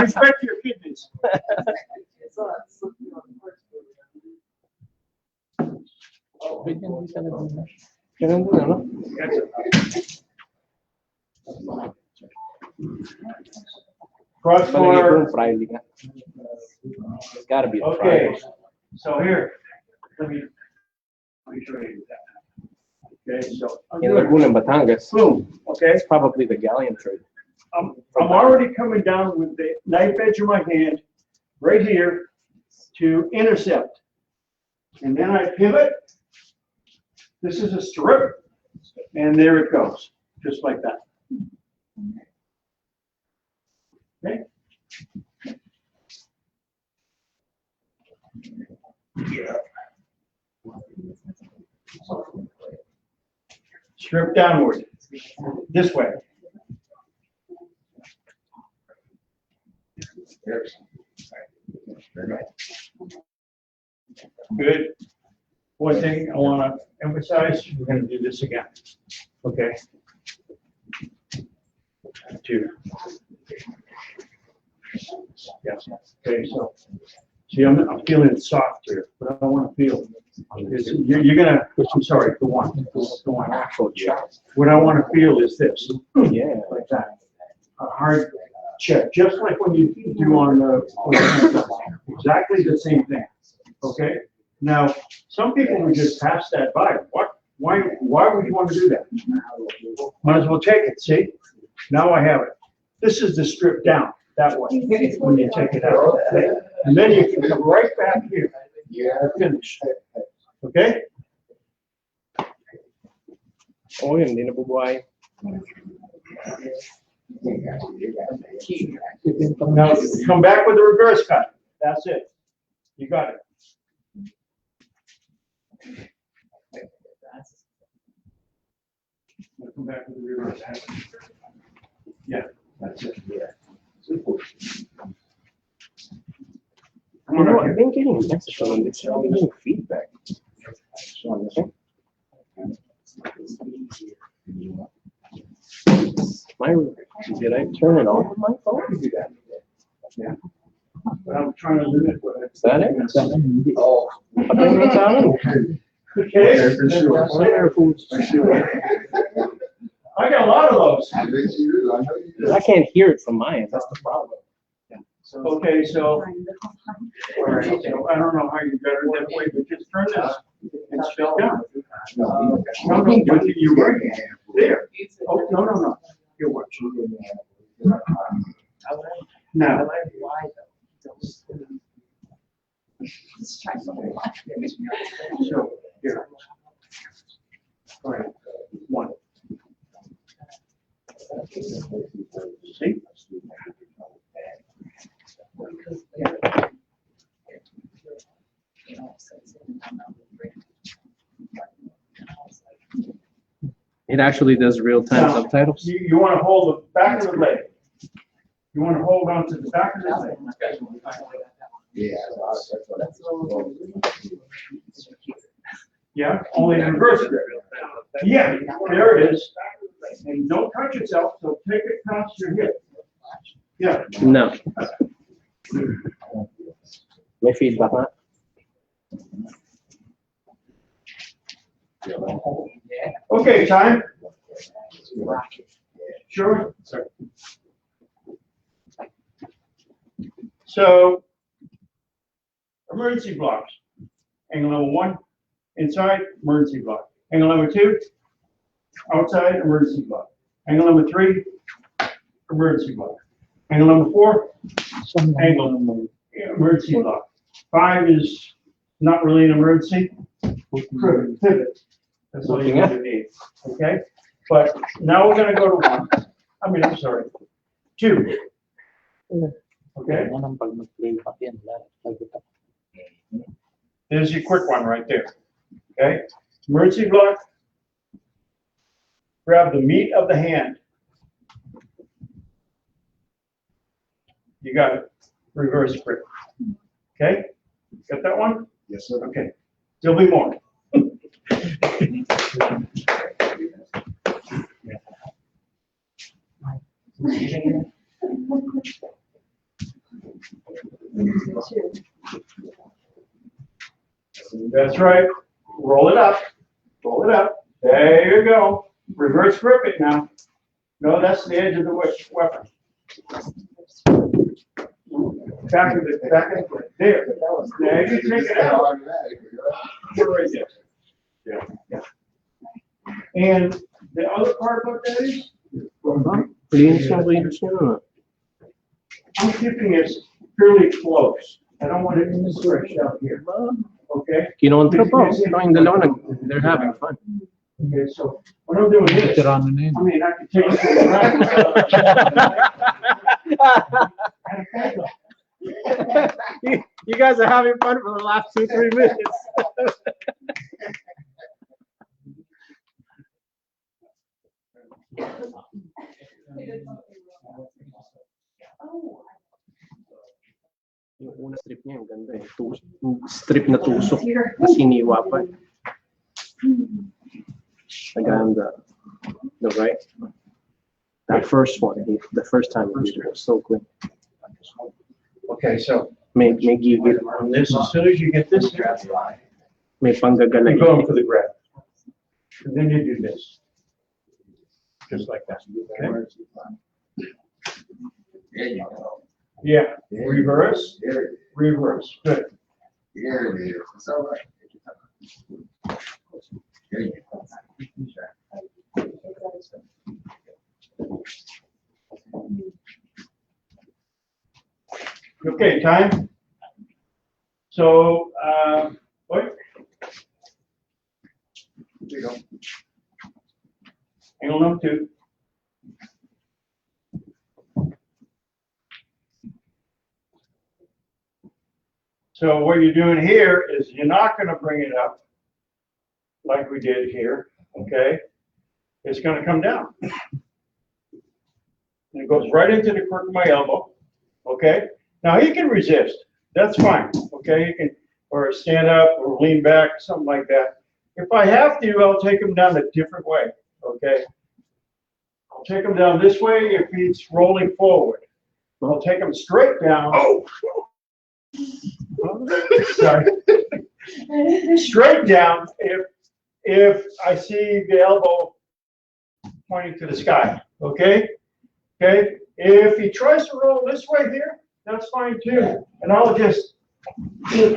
Respect your kidneys. Cross corner. It's gotta be the Okay, fry. so here, let me show you that. Okay, so. In Laguna and Batangas, Boom, okay? it's probably the galleon trade. I'm already coming down with the knife edge of my hand right here to intercept. And then I pivot. This is a strip, and there it goes, just like that. Okay? Strip downward, this way. Good. One thing I want to emphasize, we're going to do this again. Okay. 2. Yes. Okay. So, see, I'm feeling it soft here, but I want to feel is you're going to. I'm sorry. Go on. Go on. Actual check. What I want to feel is this. Yeah. Like that. A hard check, just like when you do on the exactly the same thing. Okay. Now, some people would just pass that by. What? Why would you want to do that? Might as well take it. See? Now I have it. This is the strip down that way when you take it out. Okay? And then you can come right back here. Finish. Okay? Oh, hindi na bubuhay. Now, come back with the reverse cut. That's it. You got it. Come back with the reverse. Yeah, that's it. Yeah. You know, I've been getting a message from them. They're not giving feedback. Did I turn it on with my phone? Yeah. But I'm trying to limit what Is that it? Oh. I think it's on. Okay. I got a lot of those. I bet you do. I know you do. I can't hear it from my end. That's the problem. Okay, so, all right, so I don't know how you got it that way, but just turn this and speak down. No, you're right. There. Oh, no. You're watching. Now. So, here. All right, one. See? It actually does real-time Now, subtitles. You want to hold the back of the leg. You want to hold on to the back of the leg. Yeah. That's what. Yeah, only in reverse grip. Yeah, there it is. And don't touch yourself, so take it past your hip. Yeah. No. May feedback na. Okay, time. Sure. So, emergency blocks. Angle number 1, inside, emergency block. Angle number 2, outside, emergency block. Angle number 3, emergency block. Angle number 4, angle, emergency block. 5 is not really an emergency. Pivot. That's all you need. Okay? But now we're gonna go to 1. I'm sorry. 2. Okay? There's your quick one right there. Okay? Emergency block. Grab the meat of the hand. You got it. Reverse grip. Okay? Got that one? Yes, sir. Okay. There'll be more. That's right. Roll it up. Roll it up. There you go. Reverse grip it now. No, that's the edge of the weapon. Back of it. There. Now you take it out. Put it right there. Yeah. And the other part about that is, I'm keeping it fairly close. I don't want it to stretch out here. Okay? Kinontra po. Yung dalawa they're having fun. Okay, so when I'm doing this, I mean, I can take it to the right. You guys are having fun for the last 2-3 minutes. Yung una strip niya, ang ganda eh. Yung strip na tusok. Kasi iniwa pa. Again, the right. That first one, the first time we did it was so clean. Okay, so May gigit. on this, as soon as you get this, May panggagaling. you're going for the grab. And then you do this. Just like that. Okay? There you go. Yeah. Reverse. There it is. Reverse. Good. There it is. It's all right. There you go. Okay, time. So, what? There you go. Angle number 2. So what you're doing here is you're not going to bring it up like we did here, okay? It's going to come down. And it goes right into the crook of my elbow, okay? Now he can resist. that's fine, okay? Or stand up or lean back, something like that. If I have to, I'll take him down a different way, okay? I'll take him down this way if he's rolling forward. I'll take him straight down. Oh! Sorry. Straight down if I see the elbow pointing to the sky, okay? Okay? If he tries to roll this way here, that's fine too. And I'll just, and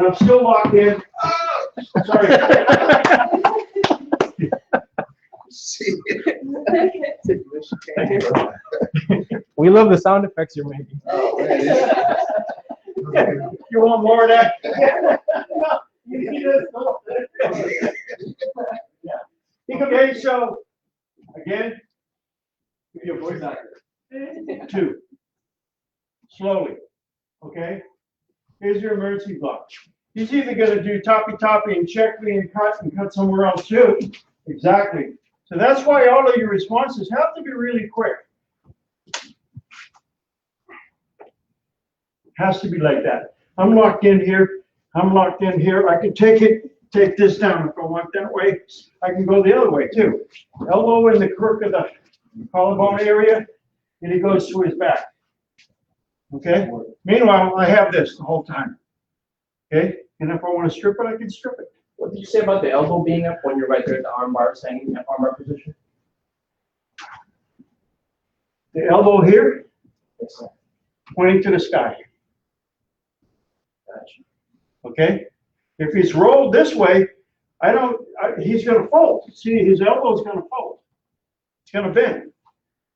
I'm still locked in. Sorry. We love the sound effects you're making. You want more of that? Okay, so again, give you a voice actor. 2. Slowly. Okay? Here's your emergency block. He's either going to do toppy and check me and cut somewhere else too. Exactly. So that's why all of your responses have to be really quick. Has to be like that. I'm locked in here. I'm locked in here. I can take this down if I want that way. I can go the other way too. Elbow in the crook of the collarbone area, and he goes to his back. Okay? Meanwhile, I have this the whole time. Okay? And if I want to strip it, I can strip it. What did you say about the elbow being up when you're right there at the armbar, standing in that armbar position? The elbow here, pointing to the sky. Gotcha. Okay? If he's rolled this way, he's going to fold. See, his elbow's going to fold. It's going to bend.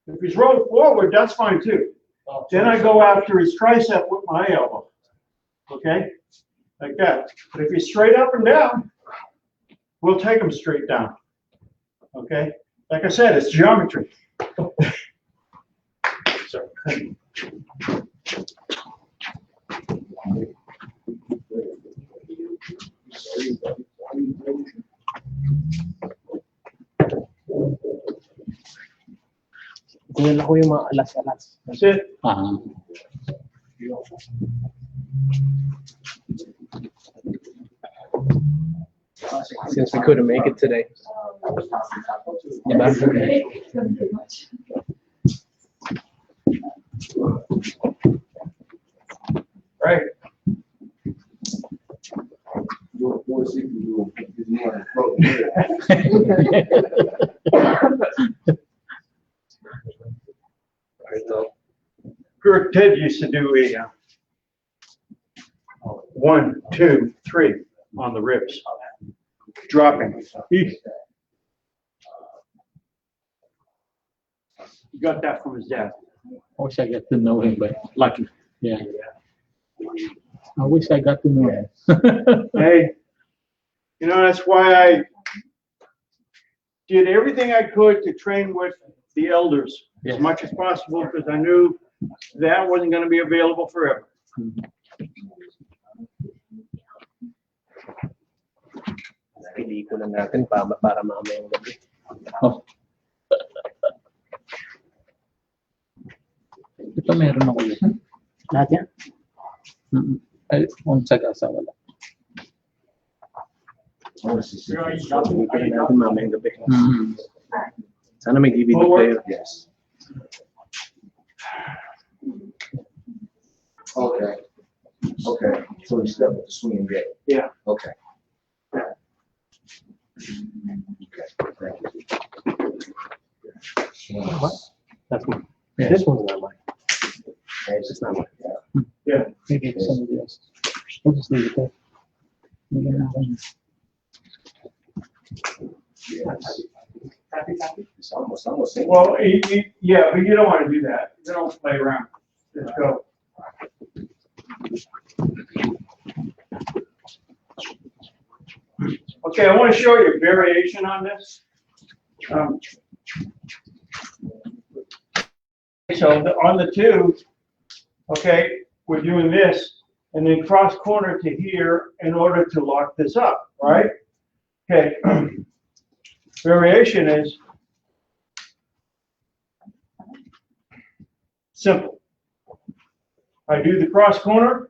If he's rolled forward, that's fine too. Then I go after his tricep with my elbow. Okay? Like that. But if he's straight up and down, we'll take him straight down. Okay? Like I said, it's geometry. Sorry. Kunin ako yung mga alas-alas. That's it. Since we couldn't make it today. Right. Ted used to do a 1, 2, 3 on the ribs, dropping. He got that from his dad. I wish I got to know him, but Lucky. yeah. I wish I got to know him. Hey, you know, that's why I did everything I could to train with the elders as much as possible, because I knew that wasn't going to be available forever. Pelikulan natin para mamayang gabi. Oh. Ito meron ako yun. Lahat yan? Ay, unsa wala. Pelikulan natin mamayang gabi. Sana may DVD player. Yes. Okay. Okay. So you step with the swing and get. Yeah. Okay. Okay. Thank you. What? That's mine. Yeah. This one's not mine. Okay, It's not mine. Yeah. Maybe it's somebody else. We'll just leave it there. Yes. It's almost. Well, yeah, but you don't want to do that. You don't play around. Just go. Okay, I want to show you a variation on this. So on the 2, okay, we're doing this and then cross corner to here in order to lock this up, right? Okay. Variation is simple. I do the cross corner,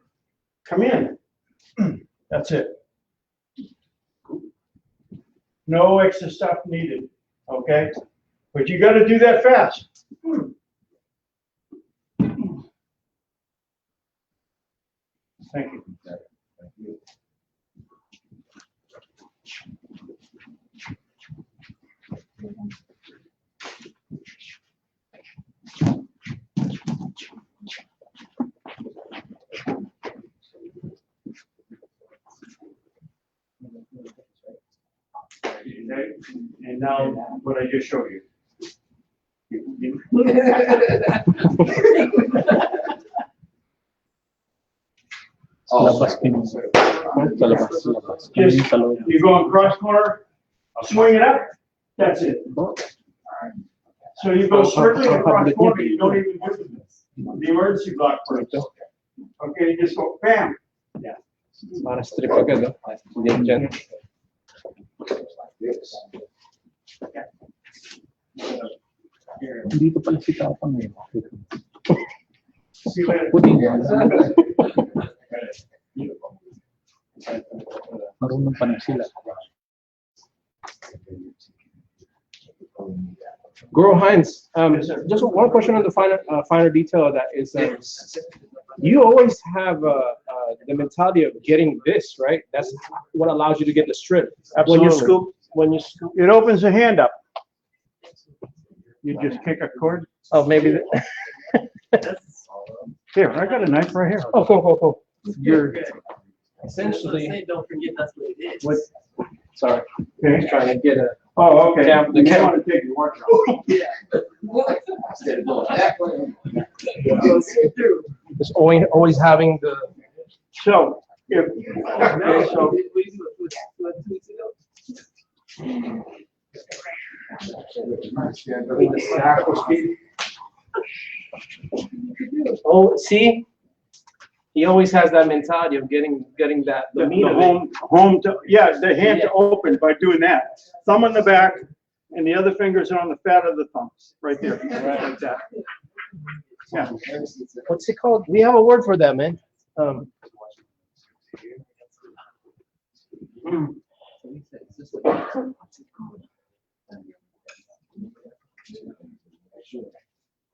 come in. That's it. No extra stuff needed, okay? But you gotta do that fast. Thank you. And now what I just showed you. Labas din. Sa labas, sa labas. Just, Sa loob. you go on cross corner, swing it up, that's it. So you go circling across corner, you don't even do the emergency block first. Okay, you just go bam. Para strip agad, no? Hindi dyan. Dito pala si Tapang eh. See you later. Puting. Marunong pa na sila. Girl Hines, Yes, sir. just one question on the finer detail of that is, you always have the mentality of getting this, right? That's what allows you to get the strip. Absolutely. When you scoop, It opens the hand up. You just kick a cord. oh, maybe, Here, I got a knife right here. oh, cool. You're essentially, Don't forget that's what it is. what, sorry, Okay. trying to get a, Oh, okay. Yeah, the You camera. want to take your watch off. just always having the, So, if, okay, so, the stack or speed. Oh, see? He always has that mentality of getting that, the the meat of it. home to, yeah, the hand to open by doing that. Thumb on the back, and the other fingers are on the fat of the thumbs, right there, like that. Yeah. What's it called? We have a word for that, man.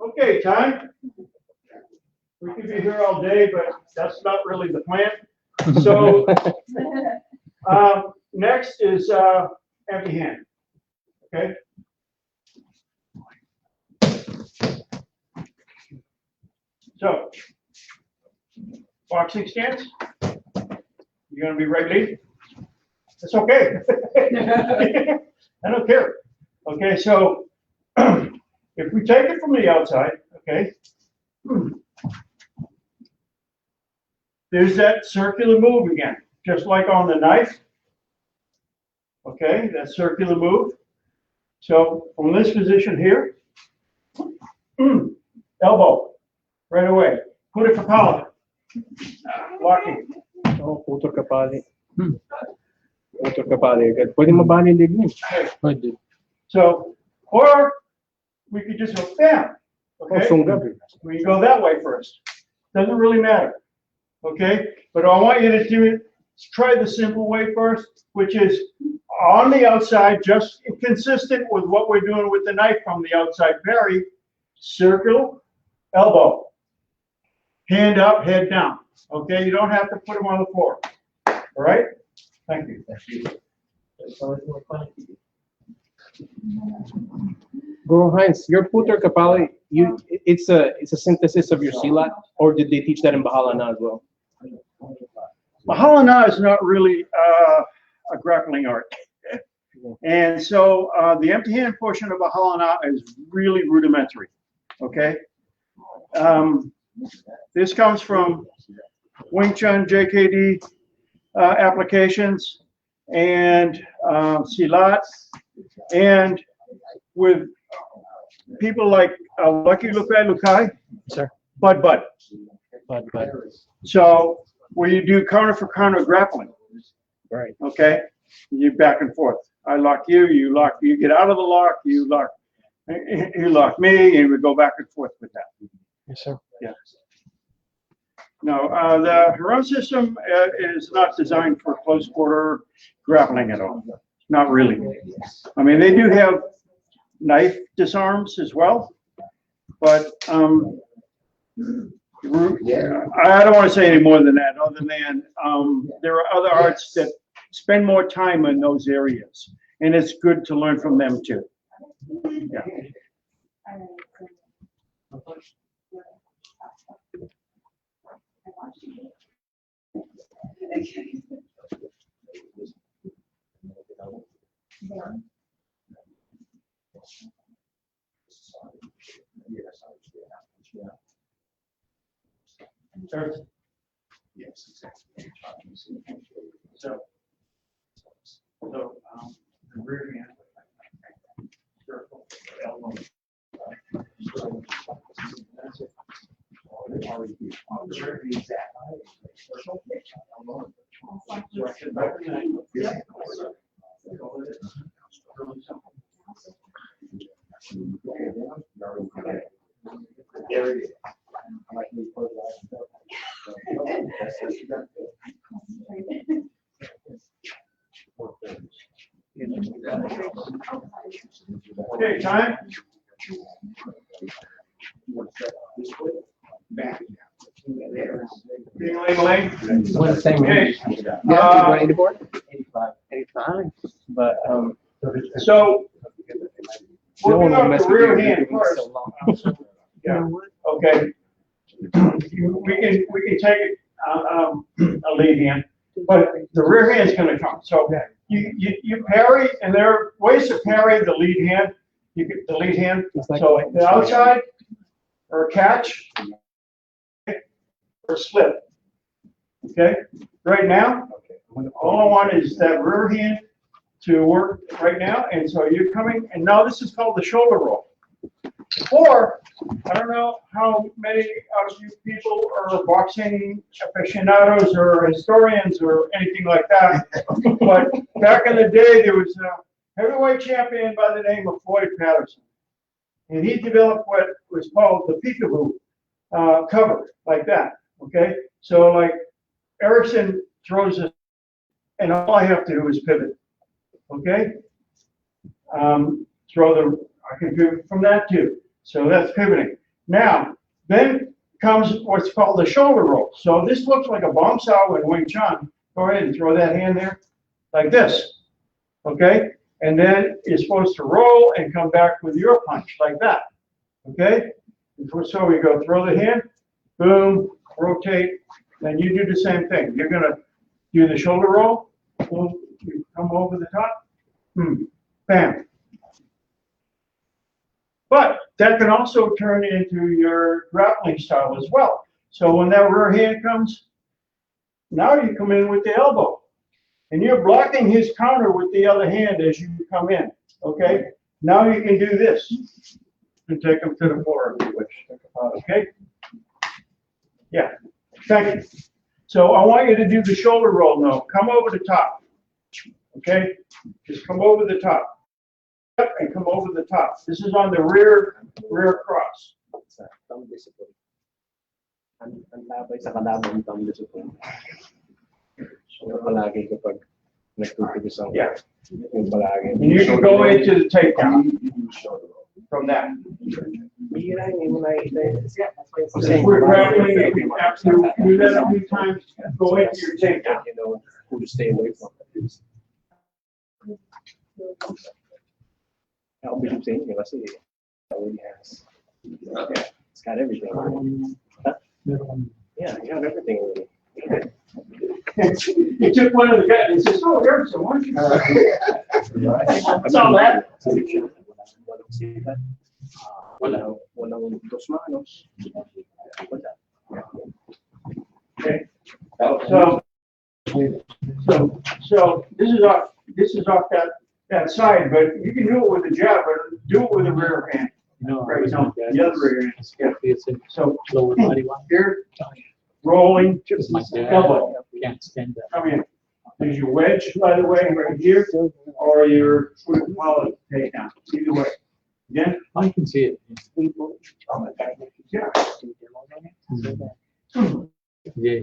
Okay, time. We could be here all day, but that's not really the plan. So, next is, empty hand. Okay? So, boxing stance. You're gonna be right lead? That's okay. I don't care. Okay, so, if we take it from the outside, okay? There's that circular move again, just like on the knife. Okay, that circular move. So from this position here, elbow, right away. Put it for collar. Locking. Oh, putol ka pali. Putol ka pali agad. Pwede mabali din yun. Pwede. So, or we could just go bam. Oh, Okay, sunggab. we go that way first. Doesn't really matter. Okay, but I want you to do it. Try the simple way first, which is on the outside, just consistent with what we're doing with the knife from the outside parry. Circle, elbow, hand up, head down. Okay, you don't have to put them on the floor. All right? Thank you. Bro Hines, your putol ka pali, it's a synthesis of your silat, or did they teach that in Bahala as well? Mahalana is not really a grappling art. And so the empty hand portion of Mahalana is really rudimentary. Okay? This comes from Wing Chun, JKD applications, and Silat, and with people like Lucky Lukai, Sir. Bud. But, So where you do counter for counter grappling. right. Okay, you back and forth. I lock you, you get out of the lock, you lock me, and we go back and forth with that. Yes, sir. Yeah. No, the Huron system is not designed for close quarter grappling at all. Not really. I mean, they do have knife disarms as well, but I don't want to say any more than that, other than there are other arts that spend more time in those areas, and it's good to learn from them too. Yeah. Yes, exactly. So, the rear hand. Circle, elbow. Okay, time. Ding-a-ling-a-ling. What the same? Okay. Yeah, you 84? 85. But, So, no one working will off mess the with you rear if you're hand doing first. so long. Yeah, okay. We can take it, a lead hand, but the rear hand's gonna come. So you parry, and there are ways to parry the lead hand. You get the lead hand, so the outside, or a catch, or slip. Okay, right now, all I want is that rear hand to work right now, and so you're coming, and now this is called the shoulder roll. Or, I don't know how many of you people are boxing aficionados or historians or anything like that, but back in the day, there was a heavyweight champion by the name of Floyd Patterson. And he developed what was called the peekaboo cover, like that, okay? So like Erickson throws it, and all I have to do is pivot, okay? I can do from that too. So that's pivoting. Now, then comes what's called the shoulder roll. So this looks like a bomb saw in Wing Chun. Go ahead and throw that hand there, like this, okay? And then you're supposed to roll and come back with your punch, like that, okay? So we go throw the hand, boom, rotate, then you do the same thing. You're gonna do the shoulder roll, boom, you come over the top, bam. But that can also turn into your grappling style as well. So when that rear hand comes, now you come in with the elbow. And you're blocking his counter with the other hand as you come in, okay? Now you can do this and take him to the floor if you wish, okay? Yeah, thank you. So I want you to do the shoulder roll now. Come over the top, okay? Just come over the top. And come over the top. This is on the rear cross. Thumb discipline. Ang labay sa kalaban, thumb discipline. So palagi kapag nagtutugis ang yung palagi. And you can go into the takedown from that. If we're grappling, you have to do that a few times, go into your takedown. You know who to stay away from. I'll be saying it kasi it already has. It's got everything. Yeah, you have everything already. He took one of the guys and says, "Oh, there's some one." That's all that. Walang dos manos. Okay. So this is off that side, but you can do it with a jab, but do it with a rear hand. No, Right, no, the other rear hand. Yeah. it's a So lower body one. here, rolling, My dad elbow, can't stand that. come in. There's your wedge, by the way, right here, or your wallet takedown, either way. Again, I can see it. yeah. Yeah,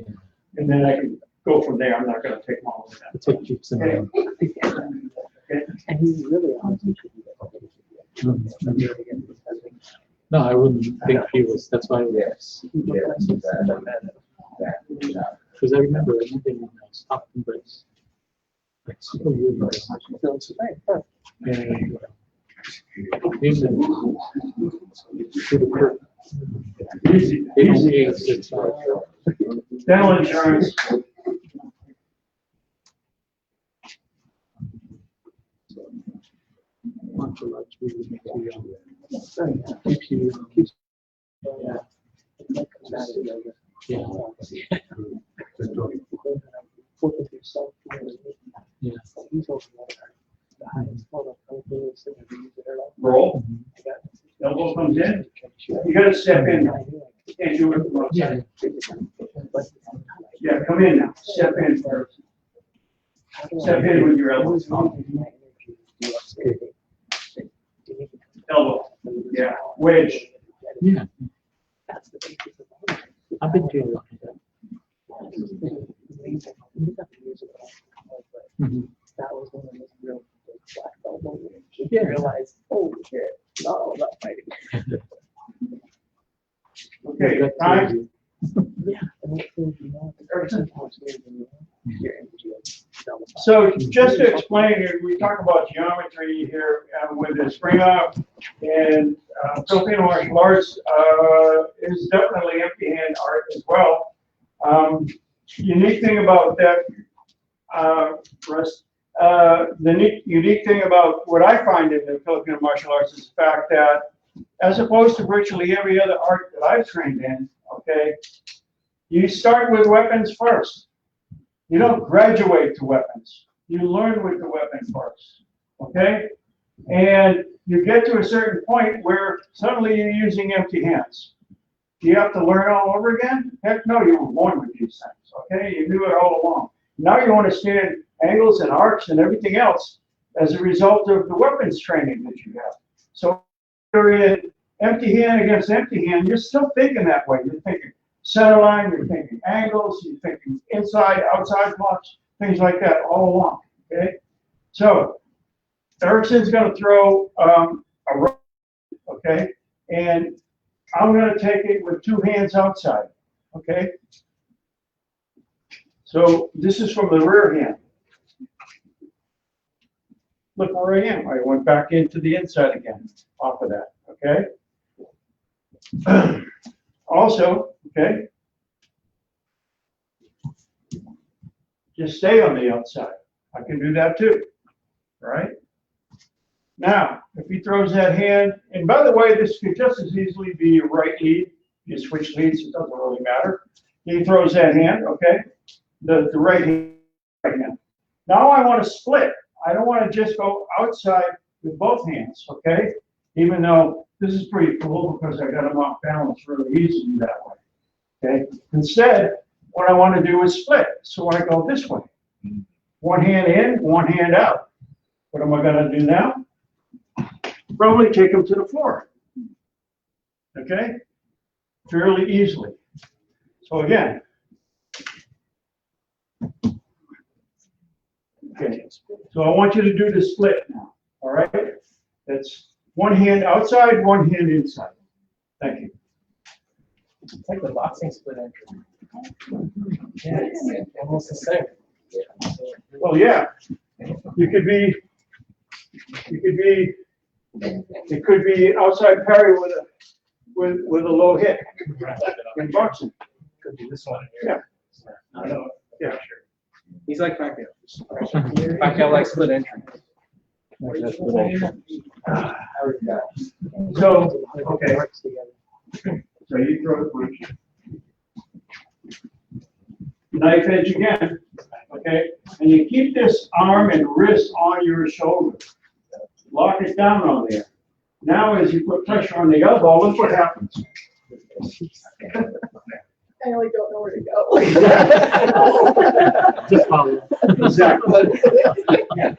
and then I can go from there. I'm not gonna take long with that. that's what keeps him. Okay. And he's really honestly should be No, I wouldn't think he was, that's why. Yes, yes, that. Because I remember anything in Stockton Bridge. Like, super weird, like, and, even to the curb. Easy, They don't easy. pay us, it's, Dental insurance. martial arts really make you, keeps you, keeps, yeah. Yeah. Roll. Elbow comes in. You gotta step in. You can't do it from outside. Yeah, come in now. Step in first. Step in with your elbows. Elbow. Yeah. Wedge. Yeah. I've been doing that. Mhm. That was one of those real big black belt moments. You realize, oh shit, no, I'm not fighting. Okay, time. Yeah, and it feels, you know, the person wants to, you know, your energy is double. So just to explain, we talk about geometry here with the spring up, and Filipino martial arts is definitely empty hand art as well. Unique thing about that, Russ, the unique thing about what I find in the Filipino martial arts is the fact that, as opposed to virtually every other art that I've trained in, okay, you start with weapons first. You don't graduate to weapons. You learn with the weapon first, okay? And you get to a certain point where suddenly you're using empty hands. Do you have to learn all over again? Heck no, you were born with these things, okay? You knew it all along. Now you understand angles and arcs and everything else as a result of the weapons training that you have. So you're in empty hand against empty hand, you're still thinking that way. You're thinking center line, you're thinking angles, you're thinking inside, outside blocks, things like that all along, okay? So Erickson's gonna throw a right, okay? And I'm gonna take it with two hands outside, okay? So this is from the rear hand. Look where I am. I went back into the inside again, off of that, okay? Also, okay, just stay on the outside. I can do that too, all right? Now, if he throws that hand, and by the way, this could just as easily be your right lead. You switch leads, it doesn't really matter. He throws that hand, okay? The right hand. Now I want to split. I don't want to just go outside with both hands, okay? Even though this is pretty cool because I got them off balance really easily that way, okay? Instead, what I want to do is split. So I go this way. One hand in, one hand out. What am I going to do now? Probably take them to the floor, okay? Fairly easily. So again, okay, so I want you to do the split now, all right? That's one hand outside, one hand inside. Thank you. It's like the boxing split entry. Yeah, it's almost the same. Well, yeah, it could be outside parry with a low hit in boxing. Could be this one. Yeah. I don't know. Yeah. Sure. He's like Pacquiao. Pacquiao likes split entry. So, okay. So you throw the punch. Knife edge again, okay? And you keep this arm and wrist on your shoulder. Lock it down on there. Now as you put pressure on the elbow, look what happens. I really don't know where to go. Just follow. Exactly. Yeah.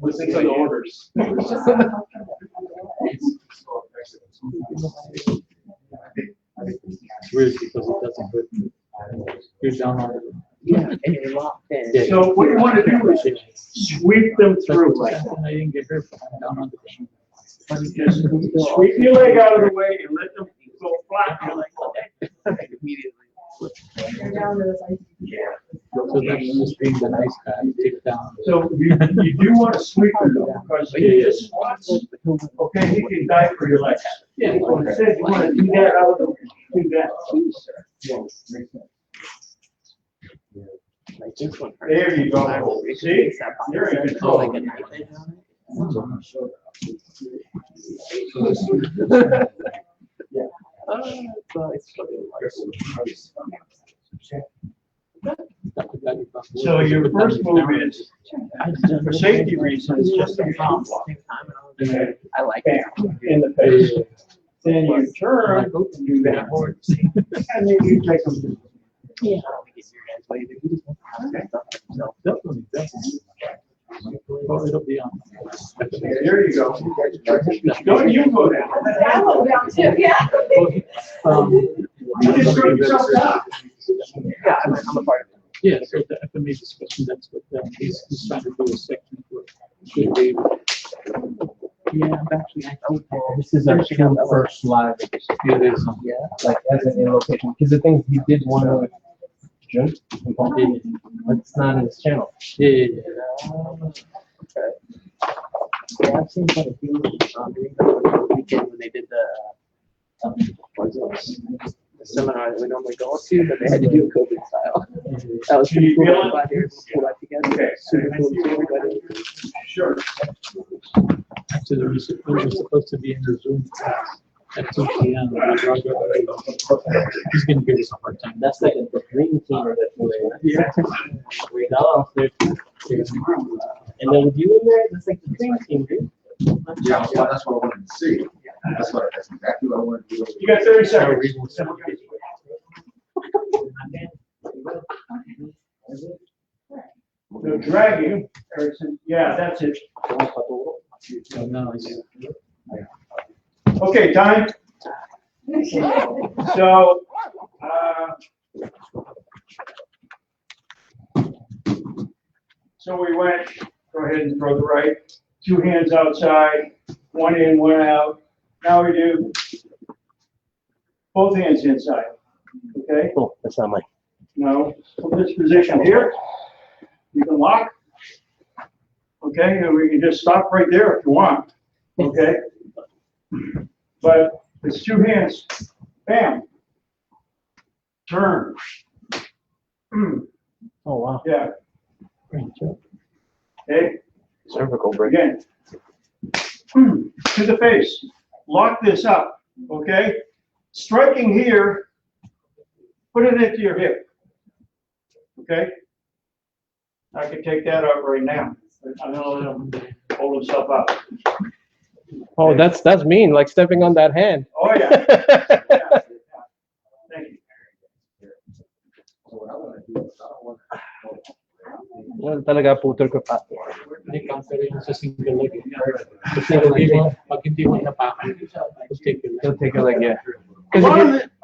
Listen to the orders. It's weird because it doesn't hurt you. You're down on it. Yeah, and you're locked in. Yeah. So what you wanna do is sweep them through like that. I didn't get hurt, but I'm down on the ground. Just sweep your leg out of the way and let them go flat. You're like, okay. Immediately. Yeah. So that's just being the nice guy, take down. So you do wanna sweep them though, because if you just once, okay, he can die for your legs. Yeah. So instead, you wanna do that out of the, do that. Like this one. There you go. See? You're in control. Like a knife edge on it. So it's So your first move is, for safety reasons, just a palm block. I like Bam, it. in the face. Then you turn and do that. And then you take them. Yeah. I don't think it's your guys' way, but he just wants to have that stuff himself. Definitely, definitely. Well, it'll be on. There you go. Don't you go down. I will down too, yeah. You just throw yourself down. Yeah, I'm a part of it. Yeah, so the FMA discussion, that's what he's trying to do a section for. Should be. Yeah, I'm actually, I told Paul. This is our true first live, It is. Yeah. like as an in location, because the thing he did one with June, but it's not in his channel. Yeah. Okay. Yeah, I've seen quite a few during the weekend when they did the seminar that we normally go to, but they had to do it COVID style. That was pretty cool. I'm glad they were able to pull that together. Okay. Super cool to see everybody. Sure. Actually, we were supposed to be in the Zoom class at 2 p.m. He's gonna give us a hard time. That's like the dream team that we're down there. And then with you in there, that's like the dream team, dude. Yeah, well, that's what I wanted to see. That's exactly what I wanted to do. You got 30 seconds. No dragging, Erickson. Yeah, that's it. So now it's. Okay, time. So, so we went, go ahead and throw the right, 2 hands outside, 1 in, 1 out. Now we do both hands inside, okay? Oh, that's not mine. Now, from this position here, you can lock. Okay, and we can just stop right there if you want, okay? But it's 2 hands, bam. Turn. Oh, wow. Yeah, okay, Cervical break. again. To the face, lock this up, okay? Striking here, put it into your hip, okay? I could take that out right now. I know it'll hold himself up. Oh, that's mean, like stepping on that hand. Oh, yeah. Yeah. Thank you. Well, talaga puto ko pa. Hindi considered sa single leg. Sa single leg, pag hindi mo napakan, just take your leg. He'll take a leg, yeah.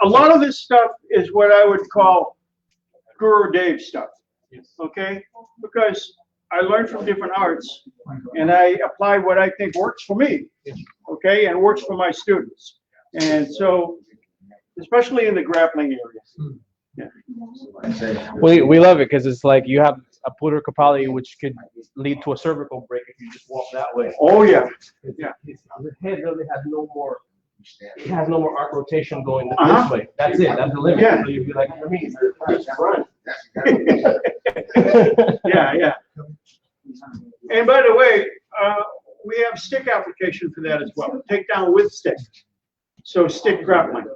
A lot of this stuff is what I would call Guru Dave stuff, okay? Because I learned from different arts and I apply what I think works for me, okay, and works for my students. And so, especially in the grappling area. Yeah. We love it because it's like you have a puto kapali, which could lead to a cervical break if you just walk that way. Oh, yeah. Yeah. The head really has no more. It has no more arc rotation going this Uh-huh. way. That's it. That's the limit. Yeah. So you'd be like, for me, run. Yeah, yeah. And by the way, we have stick application for that as well. Take down with stick. So stick grappling.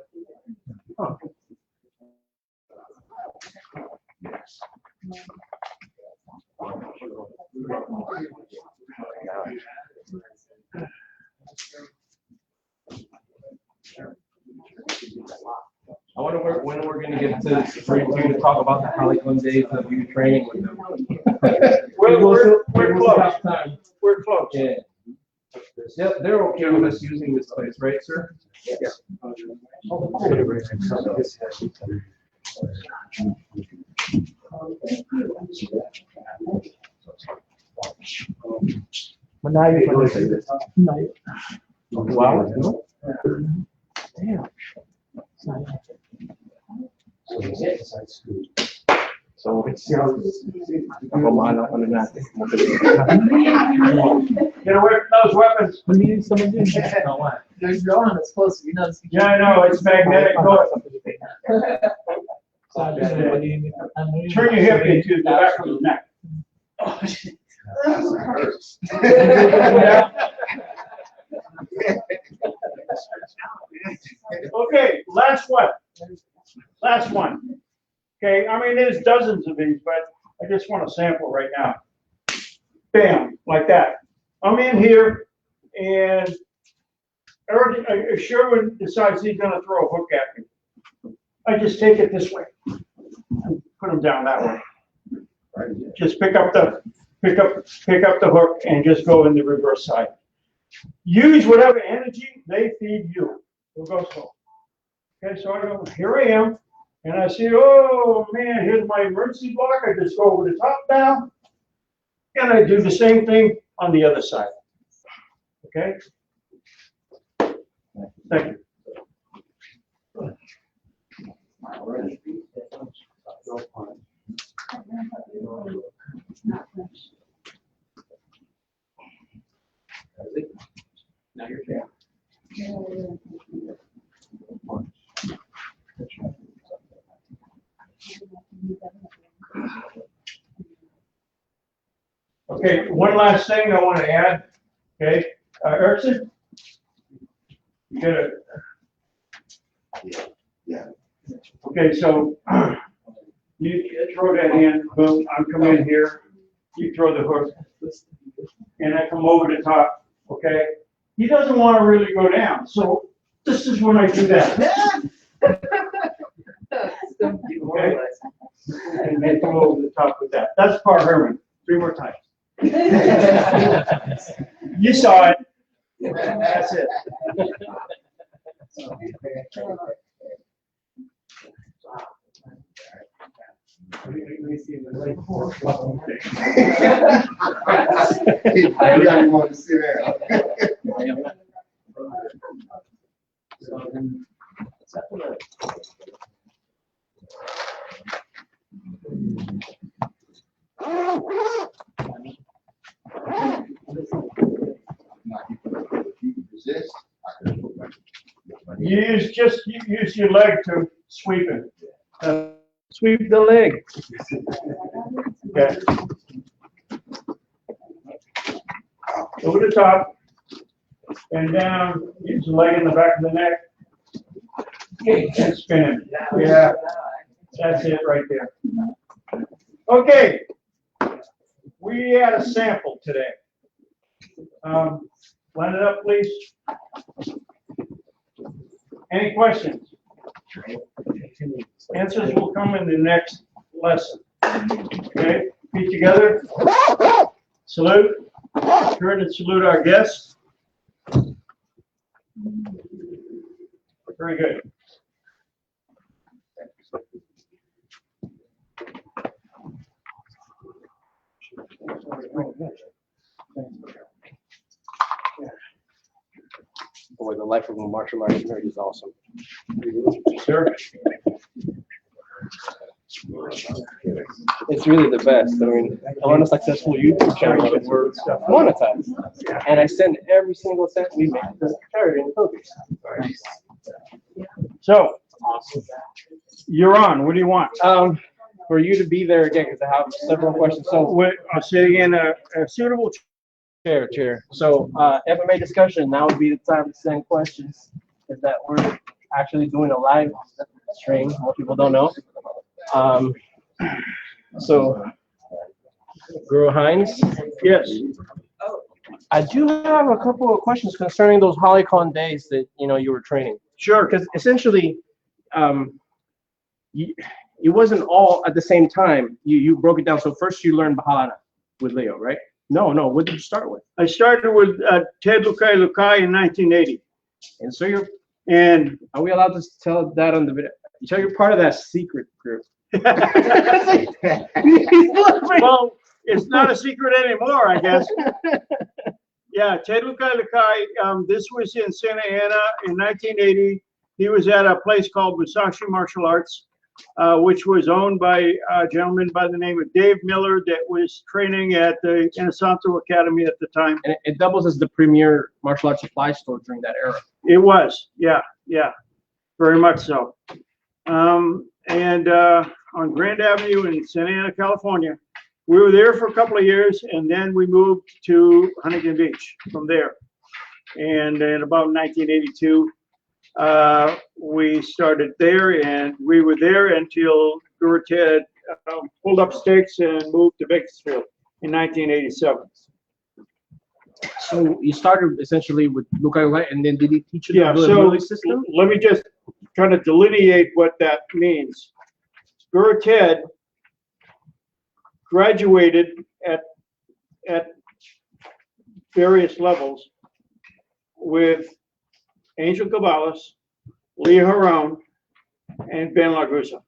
I wonder when we're going to get to for you to talk about the Harlequin days of you training with them. We're close. Time. We're close. Yeah. They're okay with us using this place, right, sir? Yeah. But now you're gonna say this. Wow. Damn. So, ako maano ano natin. Get away from those weapons. There's drawing that's close, you know. Yeah, I know, it's magnetic north. Turn your hip into the back of the neck. Okay, last one. Last one. Okay, I mean, there's dozens of these, but I just want a sample right now. Bam, like that. I'm in here, and Eric Sherwin decides he's gonna throw a hook at me. I just take it this way, and put him down that way. Just pick up the hook and just go in the reverse side. Use whatever energy they feed you. We'll go slow. Okay, so I go, here I am, and I see, oh man, here's my emergency block. I just go over the top now, and I do the same thing on the other side. Okay? Thank you. Now you're fair. Okay, one last thing I want to add. Okay, Erickson, you got it. Yeah. Okay, so you throw that in, boom, I'm coming in here, you throw the hook, and I come over the top, okay? He doesn't want to really go down, so this is when I do that. Okay? And then come over the top with that. That's Par Herman. 3 more times. You saw it. That's it. I really want to see that. Resist. Use your leg to sweep it. Sweep the leg. Okay. Over the top and down. Use the leg in the back of the neck. And spin it. Yeah. That's it right there. Okay. We had a sample today. Line it up, please. Any questions? Answers will come in the next lesson. Okay, feet together. Salute. Turn and salute our guests. Very good. Boy, the life of a martial arts nerd is awesome. Sir? It's really the best. I mean, I run a successful YouTube channel that we're monetized. And I send every single cent we make to charity and focus. So, you're on. What do you want? For you to be there again, because I have several questions. So, I'll say again, a suitable chair. So, FMA discussion, now would be the time to send questions. Is that we're actually doing a live stream. Most people don't know. So, Guru Hines. Yes. I do have a couple of questions concerning those Hollycon days that you were training. Sure. Because essentially, it wasn't all at the same time. You broke it down. So first you learned Bahalana with Leo, right? No. What did you start with? I started with Ted Lukai in 1980. And so you're And Are we allowed to tell that on the video? So you're part of that secret group. well, it's not a secret anymore, I guess. Yeah, Ted Lukai Lukai, this was in Santa Ana in 1980. He was at a place called Musashi Martial Arts, which was owned by a gentleman by the name of Dave Miller that was training at the Inosanto Academy at the time. And it doubles as the premier martial arts supply store during that era. It was, yeah, very much so. On Grand Avenue in Santa Ana, California. We were there for a couple of years, and then we moved to Huntington Beach from there. And in about 1982, we started there, and we were there until Guru Ted pulled up stakes and moved to Bakersfield in 1987. So you started essentially with Lukai, and then did he teach you Yeah, the so ability system? let me just kind of delineate what that means. Guru Ted graduated at various levels with Angel Caballas, Lee Haron, and Ben Lagusa,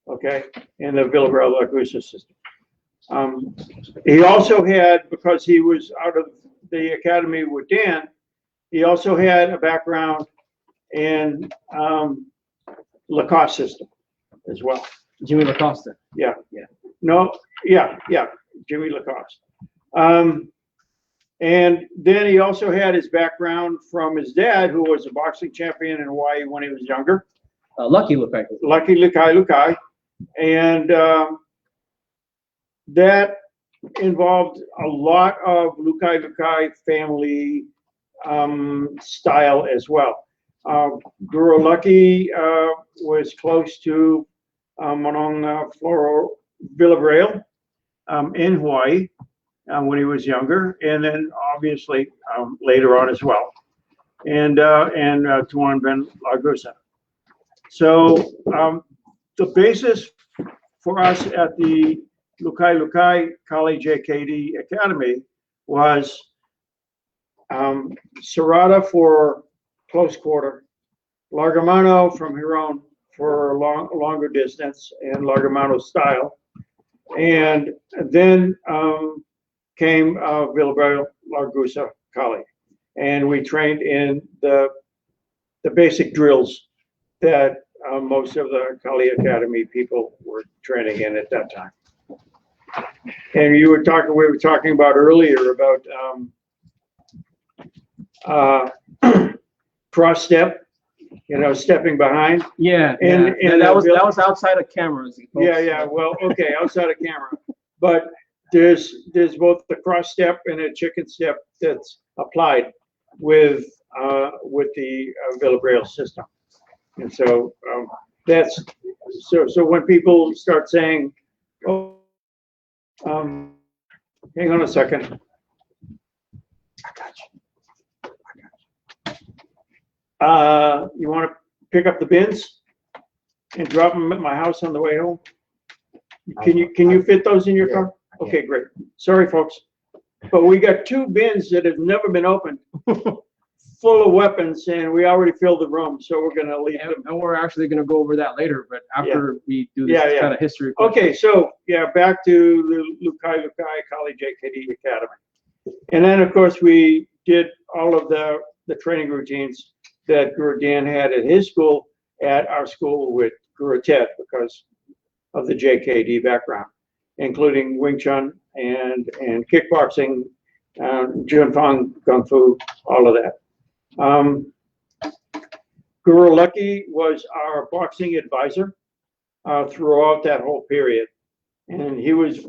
okay, in the Villarreal Lagusa system. He also had, because he was out of the academy with Dan, he also had a background in Lacoste system as well. Jimmy Lacoste. Yeah. Jimmy Lacoste. And then he also had his background from his dad, who was a boxing champion in Hawaii when he was younger. Lucky Lukai. Lucky Lukai. And that involved a lot of Lukai family style as well. Guru Lucky was close to Manong Floro Villarreal in Hawaii when he was younger, and then obviously later on as well, and Tuan Ben Lagusa. So the basis for us at the Lukai Kali JKD Academy was Serrata for close quarter, Largamano from Huron for longer distance and Largamano style, and then came Villarreal Lagusa Kali, and we trained in the basic drills that most of the Kali Academy people were training in at that time. And we were talking about earlier about cross step, stepping behind. Yeah, And that was outside of cameras. Yeah. Well, okay, outside of camera, but there's both the cross step and a chicken step that's applied with the Villarreal system, and so that's so when people start saying, "Oh, hang on a second." You want to pick up the bins and drop them at my house on the way home? Can you fit those in your car? Okay, great. Sorry, folks, but we got 2 bins that have never been opened, full of weapons, and we already filled the room, so we're gonna leave them. And we're actually going to go over that later, but after we do this kind of history. Okay, so back to the Lukai Kali JKD Academy, and then of course we did all of the training routines that Guru Dan had at his school, at our school with Guru Ted, because of the JKD background, including Wing Chun and kickboxing, Junfang Kung Fu, all of that. Guru Lucky was our boxing advisor throughout that whole period, and he was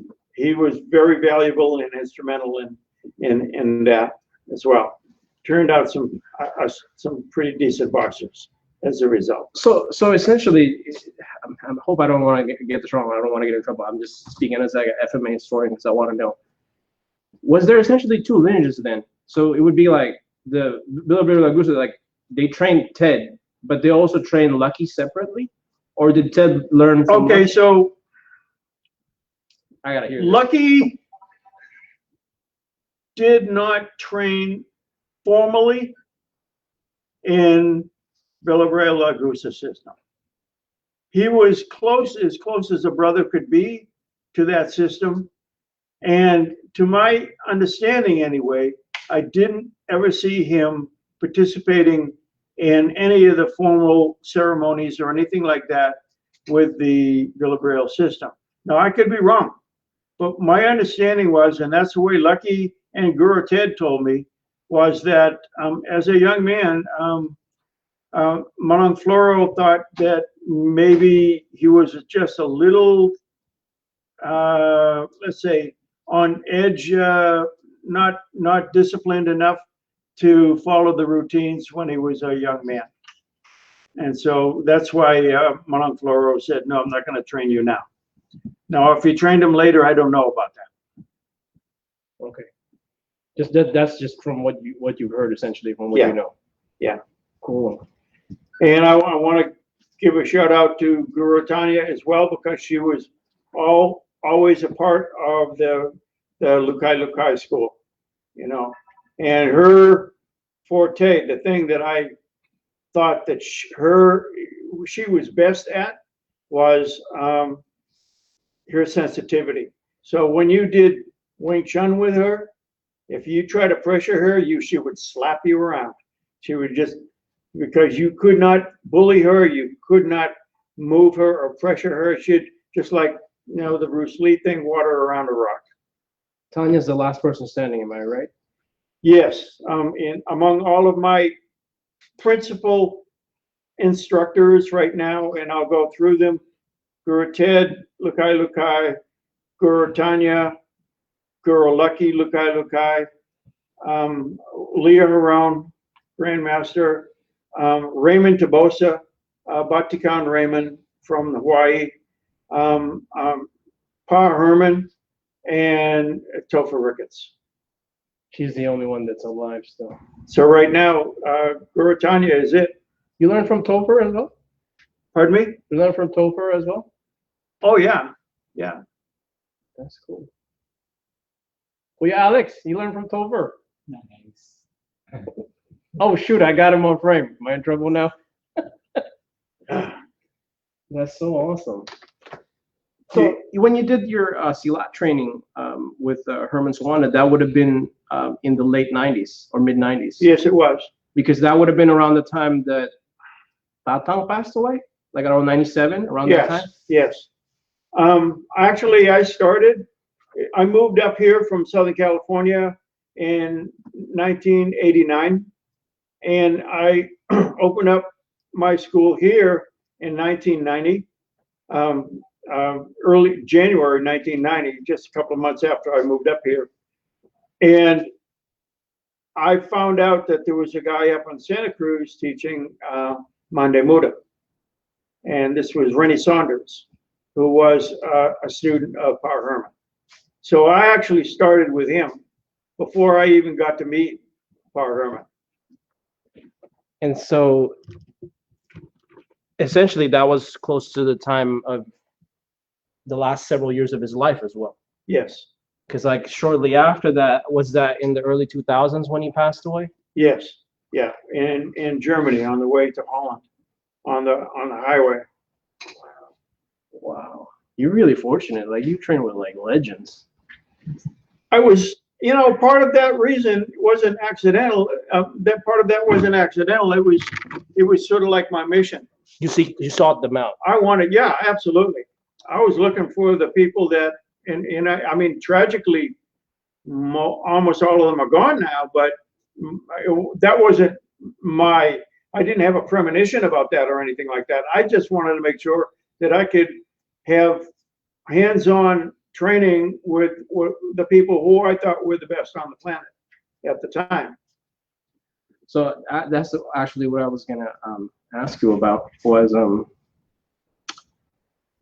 very valuable and instrumental in that as well. Turned out some pretty decent boxers as a result. So essentially, I hope I don't want to get this wrong. I don't want to get in trouble. I'm just speaking as like an FMA historian because I want to know. Was there essentially 2 lineages then? So it would be like the Villarreal Lagusa, like they trained Ted, but they also trained Lucky separately, or did Ted learn from Okay, Lucky? so I gotta hear this. Lucky did not train formally in Villareal La Grusa system. He was as close as a brother could be to that system. And to my understanding anyway, I didn't ever see him participating in any of the formal ceremonies or anything like that with the Villareal system. Now, I could be wrong, but my understanding was, and that's the way Lucky and Guru Ted told me, was that as a young man, Manong Floro thought that maybe he was just a little, let's say, on edge, not disciplined enough to follow the routines when he was a young man. And so that's why Manong Floro said, no, I'm not going to train you now. Now, if he trained him later, I don't know about that. Okay. Just that's just from what you've heard, essentially, from what Yeah. you know. Yeah. Cool. And I want to give a shout out to Guru Tanya as well, because she was always a part of the Lukai school, you know. And her forte, the thing that I thought that she was best at was her sensitivity. So when you did Wing Chun with her, if you try to pressure her, she would slap you around. She would just, because you could not bully her, you could not move her or pressure her. She'd just like, you know, the Bruce Lee thing, water around a rock. Tanya's the last person standing, am I right? Yes, among all of my principal instructors right now, and I'll go through them: Guru Ted, Lukai, Guru Tanya, Guru Lucky, Lukai, Leah Haron, Grandmaster, Raymond Tabosa, Batikan Raymond from Hawaii, Pa Herman, and Topher Ricketts. She's the only one that's alive still. So right now, Guru Tanya is it. You learned from Topher as well? Pardon me? You learned from Topher as well? Oh, yeah. Yeah. That's cool. Well, yeah, Alex, you learned from Topher. Nice. Oh, shoot, I got him on frame. Am I in trouble now? That's so awesome. So when you did your Silat training with Herman Swana, that would have been in the late 90s or mid 90s. Yes, it was. Because that would have been around the time that Tatang passed away, like around 97, around that time? Yes. Actually, I moved up here from Southern California in 1989, and I opened up my school here in 1990, early January 1990, just a couple of months after I moved up here. And I found out that there was a guy up in Santa Cruz teaching Mande Muda. And this was Rennie Saunders, who was a student of Pa Herman. So I actually started with him before I even got to meet Pa Herman. And so essentially that was close to the time of the last several years of his life as well. Yes. Because like shortly after that, was that in the early 2000s when he passed away? Yes. Yeah. In Germany on the way to Holland on the highway. Wow. You're really fortunate. Like you train with like legends. I was, part of that reason wasn't accidental. That part of that wasn't accidental. It was sort of like my mission. You sought them out. I wanted, yeah, absolutely. I was looking for the people that, and I mean, tragically, almost all of them are gone now, but that wasn't I didn't have a premonition about that or anything like that. I just wanted to make sure that I could have hands-on training with the people who I thought were the best on the planet at the time. So that's actually what I was gonna ask you about was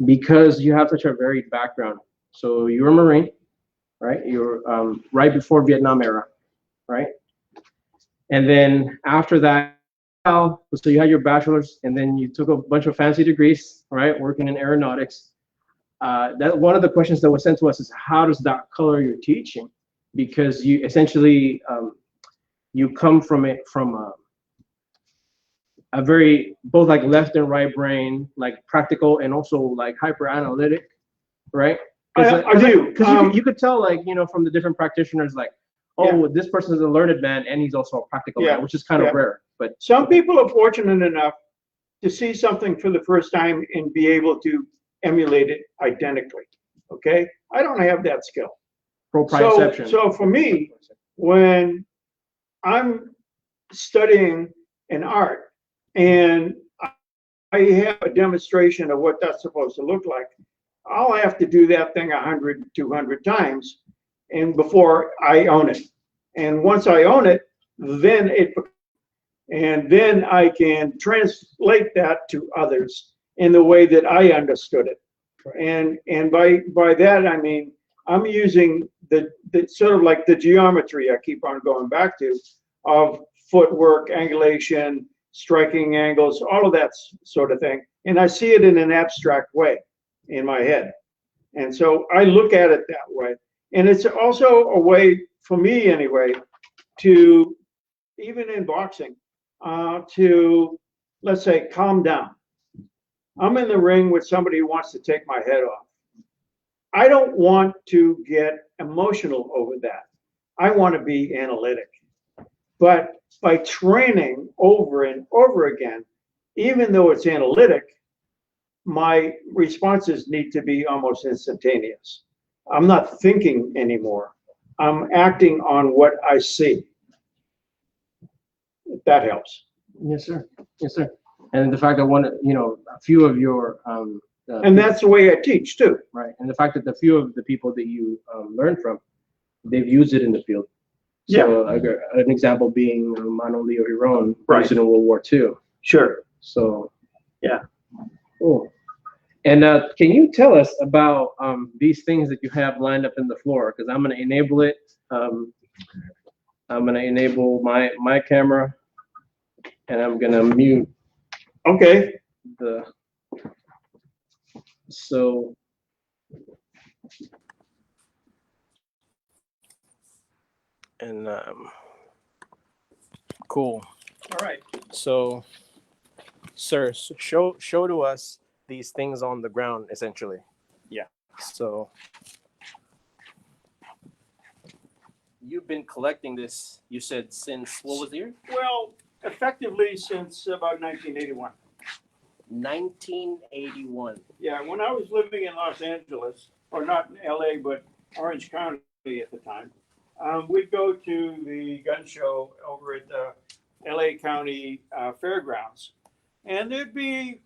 because you have such a varied background. So you were a Marine, right? You were right before Vietnam era, right? And then after that, so you had your bachelor's, and then you took a bunch of fancy degrees, right? Working in aeronautics. That one of the questions that was sent to us is how does that color your teaching? Because you essentially you come from a very both like left and right brain, like practical and also like hyper analytic, right? I do. Because you could tell, like, from the different practitioners, like, oh, this person is a learned man and he's also a practical man, which is kind of rare. But some people are fortunate enough to see something for the first time and be able to emulate it identically. Okay, I don't have that skill. Proprioception. So for me, when I'm studying an art and I have a demonstration of what that's supposed to look like, I'll have to do that thing 100, 200 times and before I own it. And once I own it, then I can translate that to others in the way that I understood it. And by that I mean I'm using the sort of like the geometry I keep on going back to of footwork, angulation, striking angles, all of that sort of thing. And I see it in an abstract way in my head. And so I look at it that way. And it's also a way, for me anyway, to, even in boxing, to, let's say, calm down. I'm in the ring with somebody who wants to take my head off. I don't want to get emotional over that. I want to be analytic. But by training over and over again, even though it's analytic, my responses need to be almost instantaneous. I'm not thinking anymore. I'm acting on what I see. If that helps. Yes, sir. Yes, sir. And the fact that a few of your and that's the way I teach too. Right. And the fact that the few of the people that you learn from, they've used it in the field. So an example being Mano Leo Hiron, who was in World War II. Sure. So yeah. Cool. And can you tell us about these things that you have lined up in the floor? Because I'm going to enable it. I'm going to enable my camera, and I'm going to mute. Okay. So. And cool. All right. So, sir, show to us these things on the ground, essentially. Yeah. So, you've been collecting this, you said, since what was the year? Well, effectively since about 1981. 1981. Yeah, when I was living in Los Angeles, or not in LA, but Orange County at the time, we'd go to the gun show over at the LA County Fairgrounds. And there'd be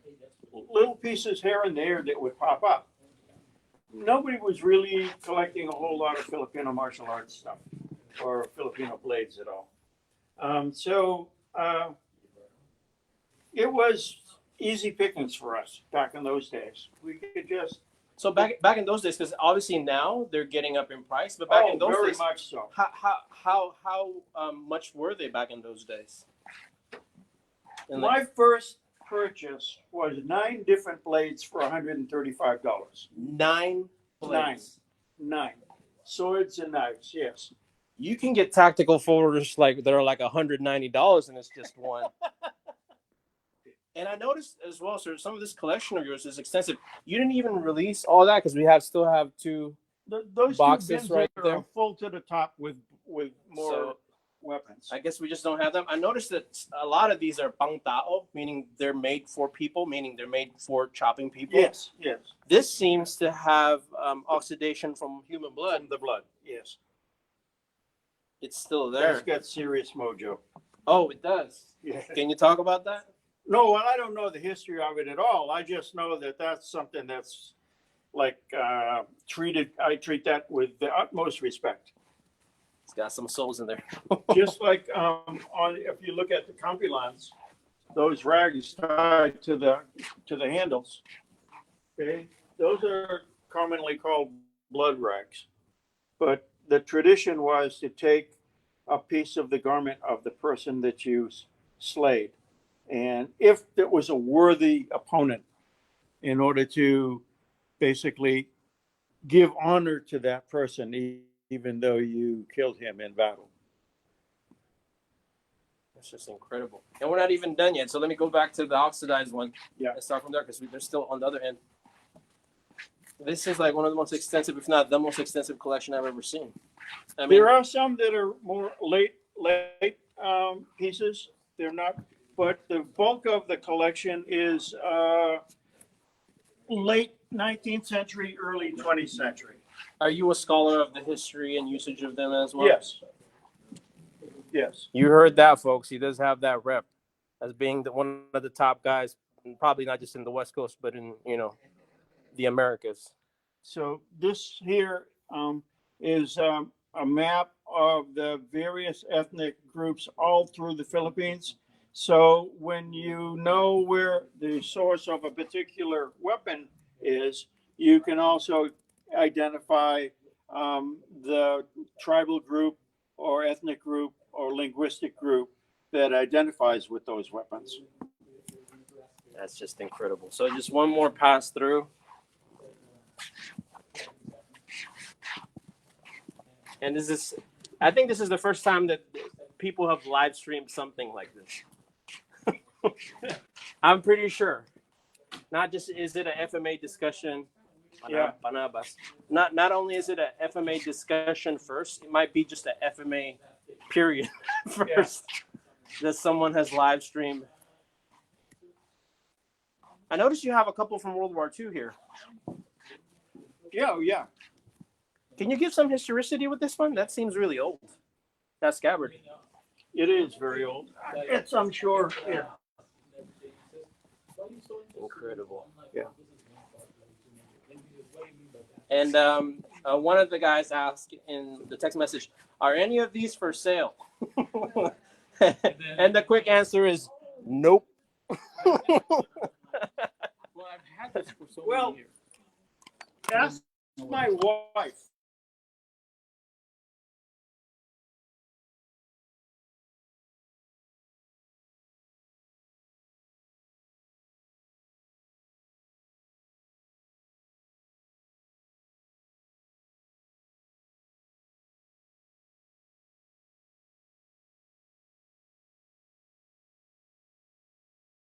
little pieces here and there that would pop up. Nobody was really collecting a whole lot of Filipino martial arts stuff or Filipino blades at all. So it was easy pickings for us back in those days. We could just. So back in those days, because obviously now they're getting up in price, but back in those very days, much so. How much were they back in those days? My first purchase was 9 different blades for $135. 9 blades. 9 swords and knives. Yes. You can get tactical folders like that are like $190, and it's just one. And I noticed as well, sir, some of this collection of yours is extensive. You didn't even release all that because we still have 2 those boxes 2 right bins there. are full to the top with more weapons. I guess we just don't have them. I noticed that a lot of these are pang tao, meaning they're made for people, meaning they're made for chopping people. Yes, yes. This seems to have oxidation from human blood. From the blood, yes. It's still there. It's got serious mojo. Oh, it does. Yeah. Can you talk about that? No, well, I don't know the history of it at all. I just know that that's something that's like treated. I treat that with the utmost respect. It's got some souls in there. Just like if you look at the Campilans, those rags tied to the handles. Okay, those are commonly called blood rags, but the tradition was to take a piece of the garment of the person that you slayed, and if it was a worthy opponent, in order to basically give honor to that person, even though you killed him in battle. It's just incredible. And we're not even done yet. So let me go back to the oxidized one. Yeah. And start from there because they're still on the other end. This is like one of the most extensive, if not the most extensive collection I've ever seen. I mean, There are some that are more late pieces. They're not, but the bulk of the collection is late 19th century, early 20th century. are you a scholar of the history and usage of them as well? Yes. Yes. You heard that, folks. He does have that rep as being one of the top guys, probably not just in the West Coast, but in, the Americas. So this here is a map of the various ethnic groups all through the Philippines. So when you know where the source of a particular weapon is, you can also identify the tribal group or ethnic group or linguistic group that identifies with those weapons. That's just incredible. So just one more pass through. And I think this is the first time that people have live streamed something like this. I'm pretty sure. Not just is it a FMA discussion. Yeah. Not only is it a FMA discussion first, it might be just a FMA period first that someone has live streamed. I noticed you have a couple from World War II here. Yeah. Can you give some historicity with this one? That seems really old. That scabbard. It is very old. It's, I'm sure, yeah. Incredible. Yeah. And one of the guys asked in the text message, are any of these for sale? And the quick answer is nope. Well, I've had this for so Well, many years. Ask my wife.